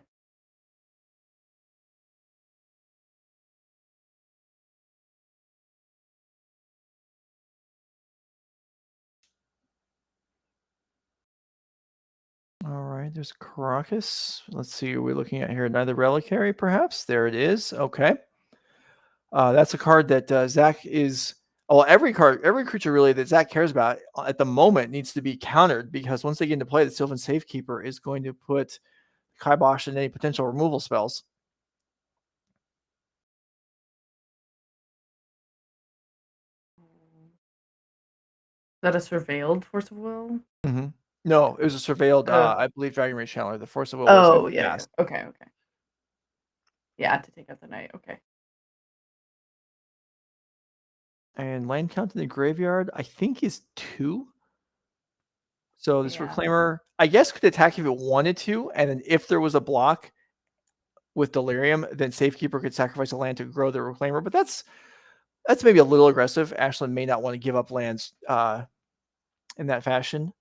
All right, there's Caracas. Let's see, are we looking at here? Another Reliquary, perhaps? There it is. Okay. That's a card that Zach is... Well, every creature really that Zach cares about at the moment needs to be countered, because once they get into play, the Sylvan Safekeeper is going to put kibosh in any potential removal spells. Is that a surveilled Force of Will? No, it was a surveilled, I believe, Dragon Rage Channeler. The Force of Will was was yeah. fast. Okay. Yeah, to take out the knight. Okay. And land count in the graveyard, I think, is 2. So this Reclaimer, I guess, could attack if it wanted to, and then if there was a block with Delirium, then Safekeeper could sacrifice a land to grow the Reclaimer. But that's maybe a little aggressive. Ashlen may not want to give up lands in that fashion.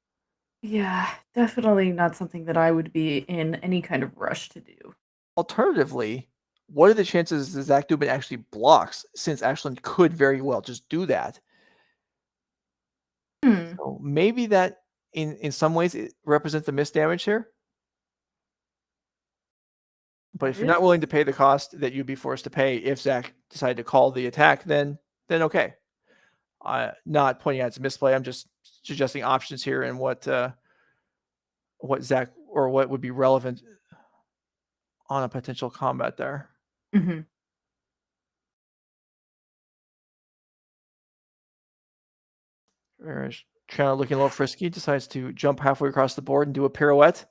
Yeah, definitely not something that I would be in any kind of rush to do. Alternatively, what are the chances that Zach Dubin actually blocks, since Ashlen could very well just do that? So maybe that in some ways it represents the missed damage here. But if you're not willing to pay the cost that you'd be forced to pay if Zach decided to call the attack, then okay. Not pointing out it's a misplay. I'm just suggesting options here and what Zach, or what would be relevant on a potential combat there. Channel looking a little frisky, decides to jump halfway across the board and do a pirouette.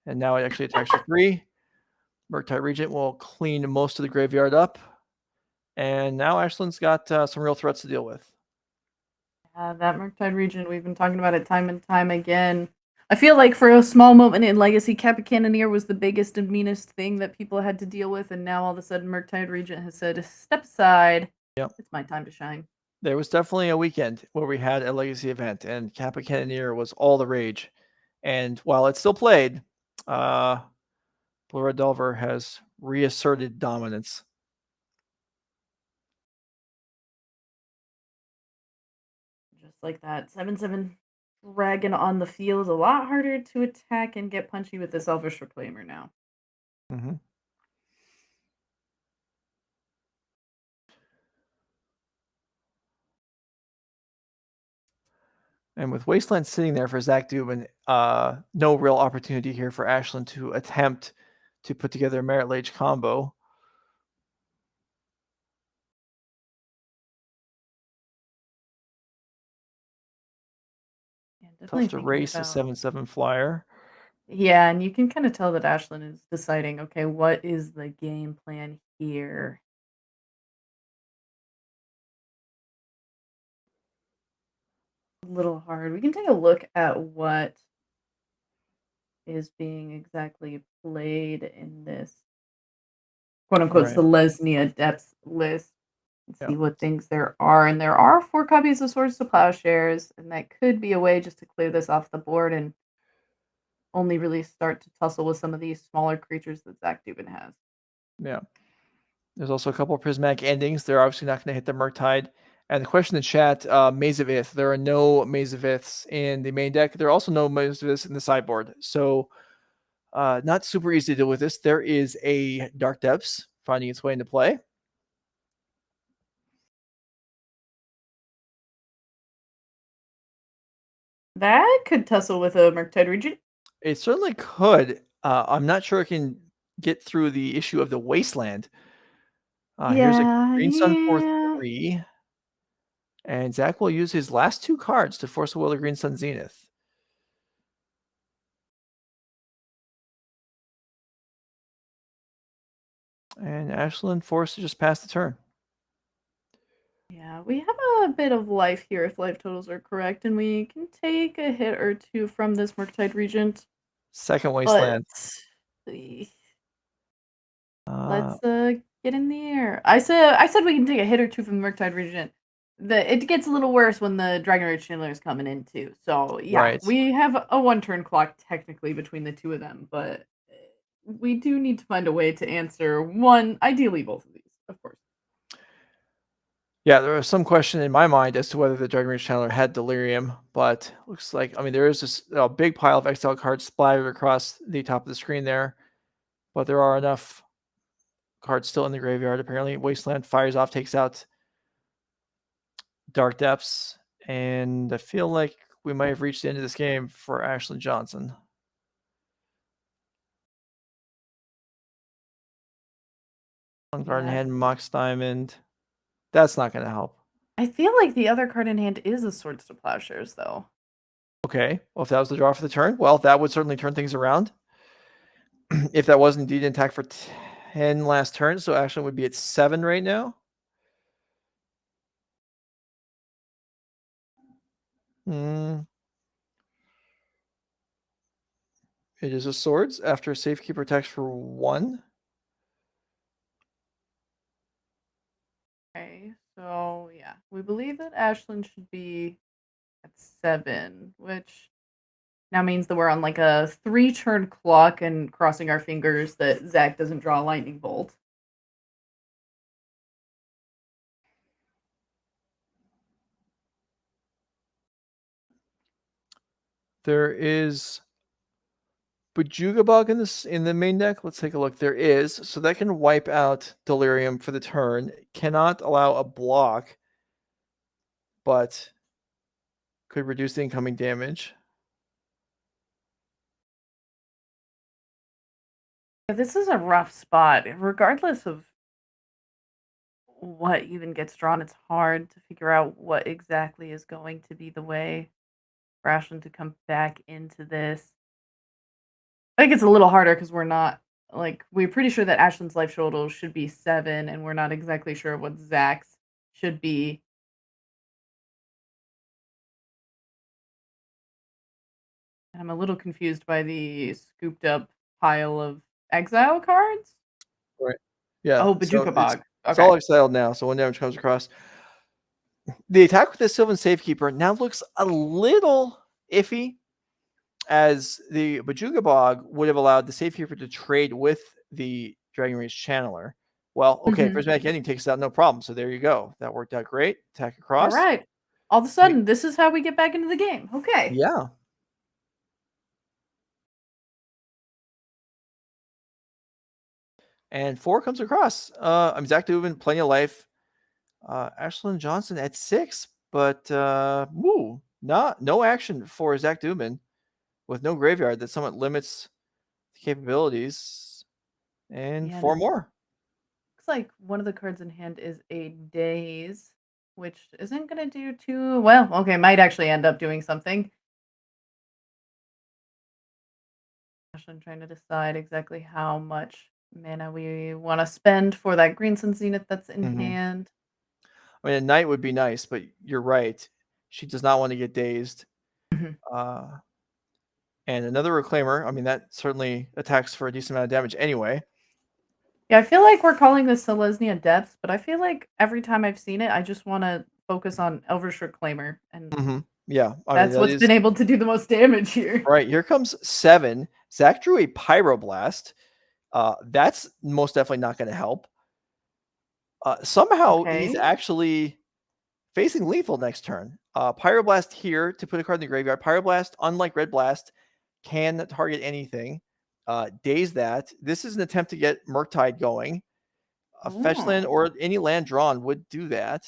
And now it actually attacks for 3. Murktide Regent will clean most of the graveyard up. And now Ashlen's got some real threats to deal with. That Murktide Regent, we've been talking about it time and time again. I feel like for a small moment in Legacy, Kappa Cannoneer was the biggest and meanest thing that people had to deal with, and now all of a sudden Murktide Regent has said, step aside. Yep. It's my time to shine. There was definitely a weekend where we had a Legacy event, and Kappa Cannoneer was all the rage. And while it's still played, Polluted Delta has reasserted dominance. Just like that. 7/7 Dragon on the field, a lot harder to attack and get punchy with this Elvish Reclaimer now. Mm-hmm. And with Wasteland sitting there for Zach Dubin, no real opportunity here for Ashlen to attempt to put together a Merit Lage combo. Yeah, Tough to race a 7/7 flyer. Yeah, and you can kind of tell that Ashlen is deciding, okay, what is the game plan here? A little hard. We can take a look at what is being exactly played in this quote unquote Right. Selesnya depth list and see Yeah. what things there are. And there are 4 copies of Swords to Plowshares, and that could be a way just to clear this off the board and only really start to tussle with some of these smaller creatures that Zach Dubin has. Yeah. There's also a couple of prismatic endings. They're obviously not going to hit the Murktide. And the question in the chat, Maze of Ith. There are no Maze of Iths in the main deck. There are also no Maze of Iths in the sideboard. So not super easy to deal with this. There is a Dark Depths finding its way into play. That could tussle with a Murktide Regent. It certainly could. I'm not sure it can get through the issue of the Wasteland. Here's a Green Sun for 3. And Zach will use his last 2 cards to force a Will of Green Sun Zenith. And Ashlen forced to just pass the turn. Yeah, we have a bit of life here if life totals are correct, and we can take a hit or 2 from this Murktide Regent. Second Wasteland. Let's get in the air. I said we can take a hit or 2 from the Murktide Regent. It gets a little worse when the Dragon Rage Chandler is coming in too. So yeah, Right. we have a 1-turn clock technically between the 2 of them, but we do need to find a way to answer one, ideally both of these, of course. Yeah, there was some question in my mind as to whether the Dragon Rage Channeler had Delirium, but looks like, I mean, there is this big pile of exile cards splattered across the top of the screen there, but there are enough cards still in the graveyard. Apparently, Wasteland fires off, takes out Dark Depths, and I feel like we might have reached the end of this game for Ashlen Johnson. One card in hand, Mox Diamond. That's not going to help. I feel like the other card in hand is a Swords to Plowshares, though. Okay, well, if that was the draw for the turn, well, that would certainly turn things around. If that was indeed an attack for 10 last turn, so Ashlen would be at 7 right now. It is a swords after Safekeeper attacks for 1. Okay, so yeah, we believe that Ashlen should be at 7, which now means that we're on like a 3-turn clock and crossing our fingers that Zach doesn't draw a lightning bolt. There is Bajuga Bug in the main deck. Let's take a look. There is, so that can wipe out Delirium for the turn. Cannot allow a block, but could reduce the incoming damage. Yeah, this is a rough spot. Regardless of what even gets drawn, it's hard to figure out what exactly is going to be the way for Ashlen to come back into this. I think it's a little harder because we're not like we're pretty sure that Ashlen's life total should be 7, and we're not exactly sure what Zach's should be. And I'm a little confused by the scooped up pile of exile cards. Right. Yeah. Oh, So Bajuka it's Bog. it's Okay. all exiled now. So when damage comes across, the attack with the Sylvan Safekeeper now looks a little iffy, as the Bajuga Bog would have allowed the Safekeeper to trade with the Dragon Rage Channeler. Well, okay, Mhm. Prismatic Ending takes it out, no problem. So there you go. That worked out great. Attack All across. right. All of a We- sudden, this is how we get back into the game. Okay. Yeah. And 4 comes across. I'm Zach Dubin, plenty of life. Ashlen Johnson at 6, but no action for Zach Dubin with no graveyard. That somewhat limits the capabilities. And Yeah, 4 more. looks like one of the cards in hand is a Daze, which isn't gonna do too well. Okay, might actually end up doing something. I'm trying to decide exactly how much mana we want to spend for that Green Sun Zenith that's in Mhm. hand. I mean, a knight would be nice, but you're right. She does not want to get dazed. Mhm. Uh, and another reclaimer. I mean, that certainly attacks for a decent amount of damage anyway. Yeah, I feel like we're calling this Selesnya Depths, but I feel like every time I've seen it, I just want to focus on Elvish Reclaimer, and Yeah, I mean that's that what's is been able to do the most damage here. right. Here comes 7. Zach drew a Pyroblast. That's most definitely not going to help. Somehow he's Okay. actually facing lethal next turn. Pyroblast here to put a card in the graveyard. Pyroblast, unlike Red Blast, can target anything. Daze that. This is an attempt to get Murktide going. A fetch land Oh. or any land drawn would do that.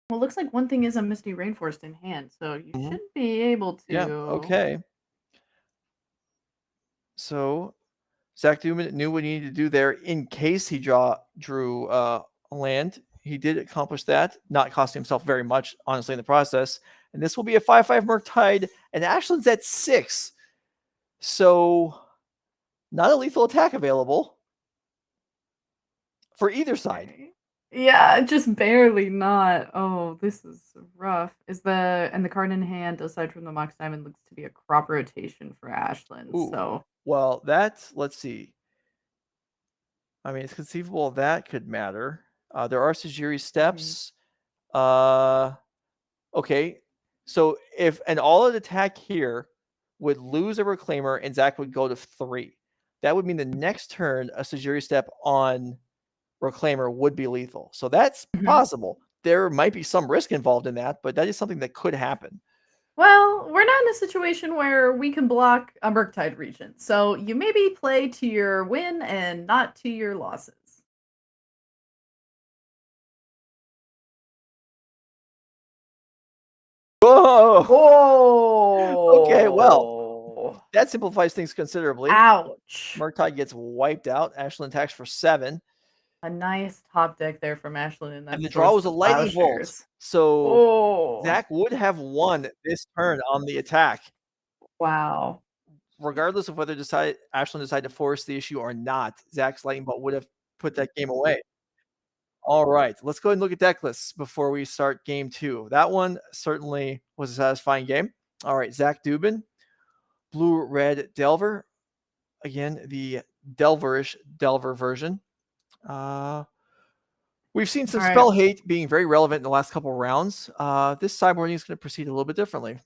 Well, it looks like one thing is a Misty Rainforest in hand, so you Mhm. should be able Yeah. to. Okay. So Zach Duman knew what he needed to do there in case he drew a land. He did accomplish that, not costing himself very much, honestly, in the process. And this will be a 5/5 Murktide, and Ashland's at 6. So not a lethal attack available for either side. Okay. Yeah, just barely not. Oh, this is rough. And the card in hand, aside from the Mox Diamond, looks to be a crop rotation for Ashland. Ooh. So Well, that's, let's see. I mean, it's conceivable that could matter. There are Sajiri mhm. steps. Okay. So if an all-out attack here would lose a Reclaimer and Zach would go to 3, that would mean the next turn a Sajiri step on Reclaimer would be lethal. So that's Mhm. possible. There might be some risk involved in that, but that is something that could happen. Well, we're not in a situation where we can block a Murktide Regent, so you maybe play to your win and not to your losses. Whoa! Okay, well, Oh, that simplifies things considerably. ouch. Murktide gets wiped out. Ashland attacks for 7. A nice top deck there from Ashlyn, and And that the draw Swords was a to lightning bolt. Plowshares. So Oh, Zach would have won this turn on the attack, wow. regardless of whether Ashland decided to force the issue or not. Zach's lightning bolt would have put that game away. All right, let's go ahead and look at deck lists before we start game 2. That one certainly was a satisfying game. All right, Zach Dubin, Blue Red Delver. Again, the Delverish Delver version. We've seen some All right. spell hate being very relevant in the last couple of rounds. This sideboarding is going to proceed a little bit differently.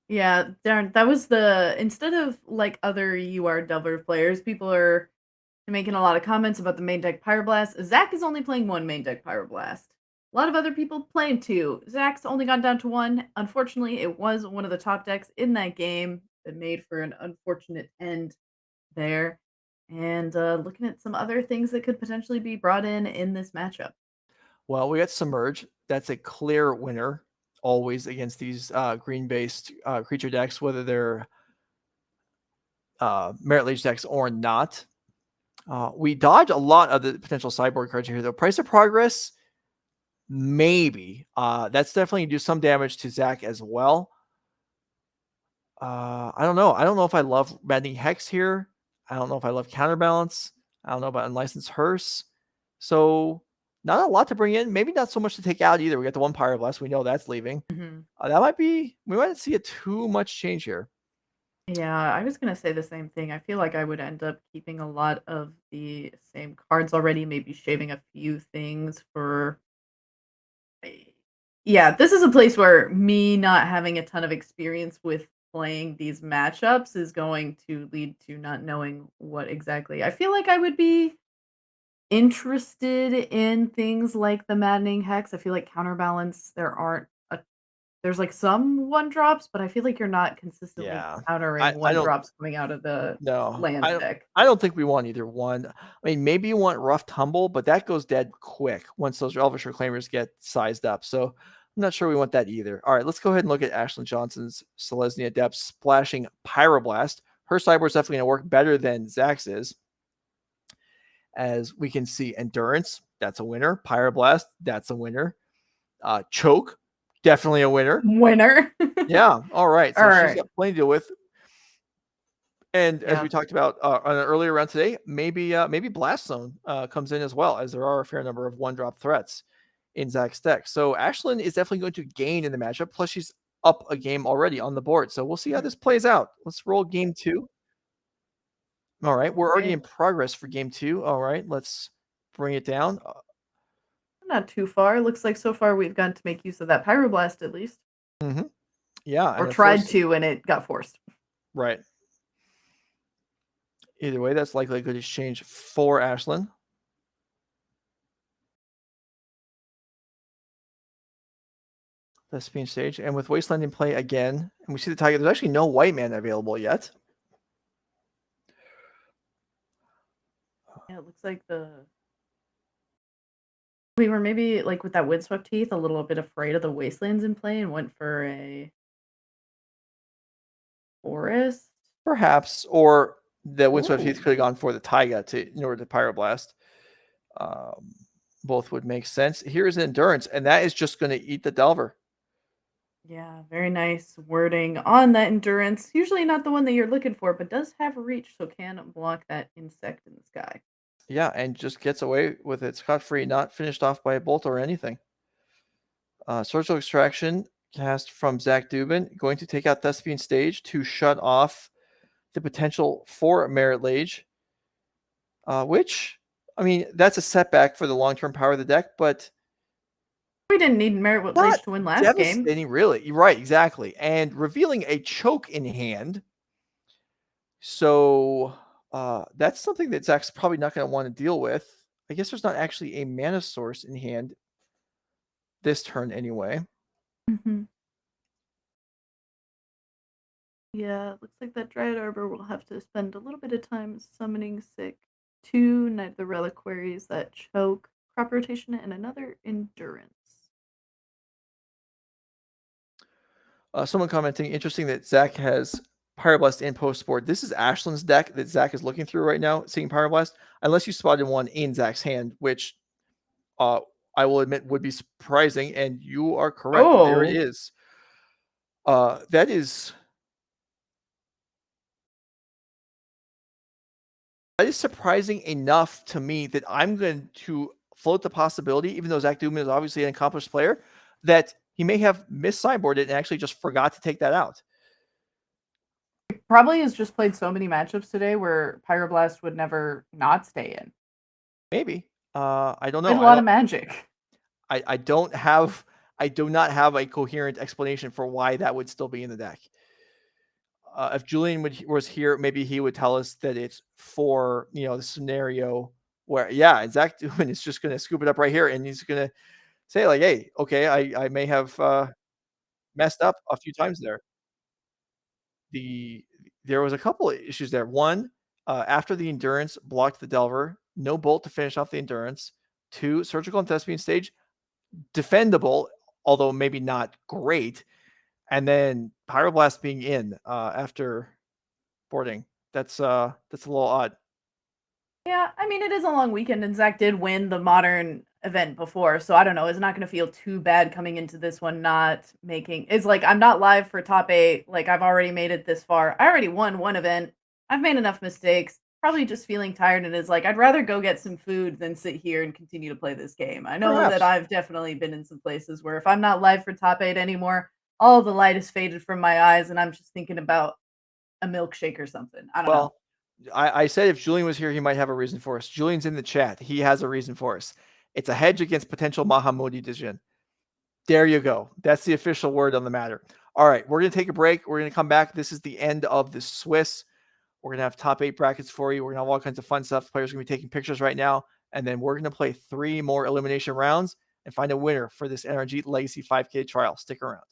Yeah, darn. That was the instead of like other UR Delver players, people are making a lot of comments about the main deck Pyroblast. Zach is only playing one main deck Pyroblast. A lot of other people playing two. Zach's only gone down to one. Unfortunately, it was one of the top decks in that game that made for an unfortunate end there. And looking at some other things that could potentially be brought in this matchup. Well, we got Submerge. That's a clear winner always against these green-based creature decks, whether they're Merit Lage decks or not. We dodge a lot of the potential sideboard cards here, though. Price of Progress, maybe. That's definitely do some damage to Zach as well. I don't know. I don't know if I love Maddening Hex here. I don't know if I love Counterbalance. I don't know about Unlicensed Hearse. So not a lot to bring in. Maybe not so much to take out either. We got the one Pyroblast. We know that's leaving. Mhm. That might be. We might see a too much change here. Yeah, I was gonna say the same thing. I feel like I would end up keeping a lot of the same cards already, maybe shaving a few things for yeah, this is a place where me not having a ton of experience with playing these matchups is going to lead to not knowing what exactly I feel like I would be interested in things like the Maddening Hex. I feel like Counterbalance, there's like some one drops, but I feel like you're not consistently Yeah. countering I one don't drops coming out of the no. lands deck. I don't think we want either one. I mean, maybe you want Rough Tumble, but that goes dead quick once those Elvish Reclaimers get sized up. So I'm not sure we want that either. All right, let's go ahead and look at Ashlen Johnson's Selesnya Depth splashing Pyroblast. Her sideboard's definitely going to work better than Zach's is. As we can see, Endurance, that's a winner. Pyroblast, that's a winner. Choke, definitely a winner. Winner. Yeah, all right. So she's Alright. got plenty to deal with. And as Yeah. we talked about on an earlier round today, maybe Blast Zone comes in as well, as there are a fair number of one-drop threats in Zach's deck. So Ashlen is definitely going to gain in the matchup. Plus, she's up a game already on the board. So we'll see how this plays out. Let's roll game 2. All right, we're already Okay. in progress for game 2. All right, let's bring it down. Not too far. Looks like so far we've gotten to make use of that Pyroblast at least. Yeah, Or and tried to and it got forced. right. Either way, that's likely a good exchange for Ashlen. The Spain stage. And with Wasteland in play again, and we see the Tiger, there's actually no white man available yet. Yeah, it looks like we were maybe, like, with that Windswept Heath, a little bit afraid of the Wastelands in play and went for a forest? Perhaps, or the Windswept Heath Ooh. could have gone for the Taiga in order to Pyroblast. Um, both would make sense. Here is an Endurance, and that is just going to eat the Delver. Yeah, very nice wording on that Endurance. Usually not the one that you're looking for, but does have reach, so can block that insect in the sky. Yeah, and just gets away with it scot-free, not finished off by a bolt or anything. Surgical Extraction cast from Zach Dubin, going to take out Thespian Stage to shut off the potential for Merit Lage, which, I mean, that's a setback for the long-term power of the deck, but We didn't need Merit not Lage to win last game. devastating, really. You're right, exactly. And revealing a choke in hand. So that's something that Zach's probably not going to want to deal with. I guess there's not actually a mana source in hand this turn anyway. Mhm. Yeah, it looks like that Dryad Arbor will have to spend a little bit of time summoning sick 2 Night of the Reliquaries that choke, crop rotation, and another Endurance. Someone commenting, interesting that Zach has Pyroblast in post board. This is Ashland's deck that Zach is looking through right now, seeing Pyroblast, unless you spotted one in Zach's hand, which uh, I will admit would be surprising, and you are correct. There it Oh. is. That is surprising enough to me that I'm going to float the possibility, even though Zach Dubin is obviously an accomplished player, that he may have missideboarded and actually just forgot to take that out. Probably has just played so many matchups today where Pyroblast would never not stay in. Maybe. I don't Played know. a lot of Magic. I do not have a coherent explanation for why that would still be in the deck. If Julian was here, maybe he would tell us that it's for the scenario where Zach Dubin is just going to scoop it up right here, and he's going to say like, "Hey, okay, I may have messed up a few times there." There was a couple of issues there. One, after the Endurance blocked the Delver, no bolt to finish off the Endurance. Two, Surgical and Thespian Stage, defendable, although maybe not great. And then Pyroblast being in after boarding. That's a little odd. Yeah, I mean, it is a long weekend, and Zach did win the Modern event before, so I don't know. It's not going to feel too bad coming into this one not making. It's like I'm not live for top 8. Like I've already made it this far. I already won one event. I've made enough mistakes. Probably just feeling tired, and it's like I'd rather go get some food than sit here and continue to play this game. I know that Perhaps. I've definitely been in some places where if I'm not live for top 8 anymore, all the light is faded from my eyes, and I'm just thinking about a milkshake or something. I don't know. Well, I said if Julian was here, he might have a reason for us. Julian's in the chat. He has a reason for us. It's a hedge against potential Mahamudi decision. There you go. That's the official word on the matter. All right, we're going to take a break. We're going to come back. This is the end of the Swiss. We're going to have top 8 brackets for you. We're going to have all kinds of fun stuff. Players are going to be taking pictures right now. And then we're going to play 3 more elimination rounds and find a winner for this NRG Legacy 5K trial. Stick around.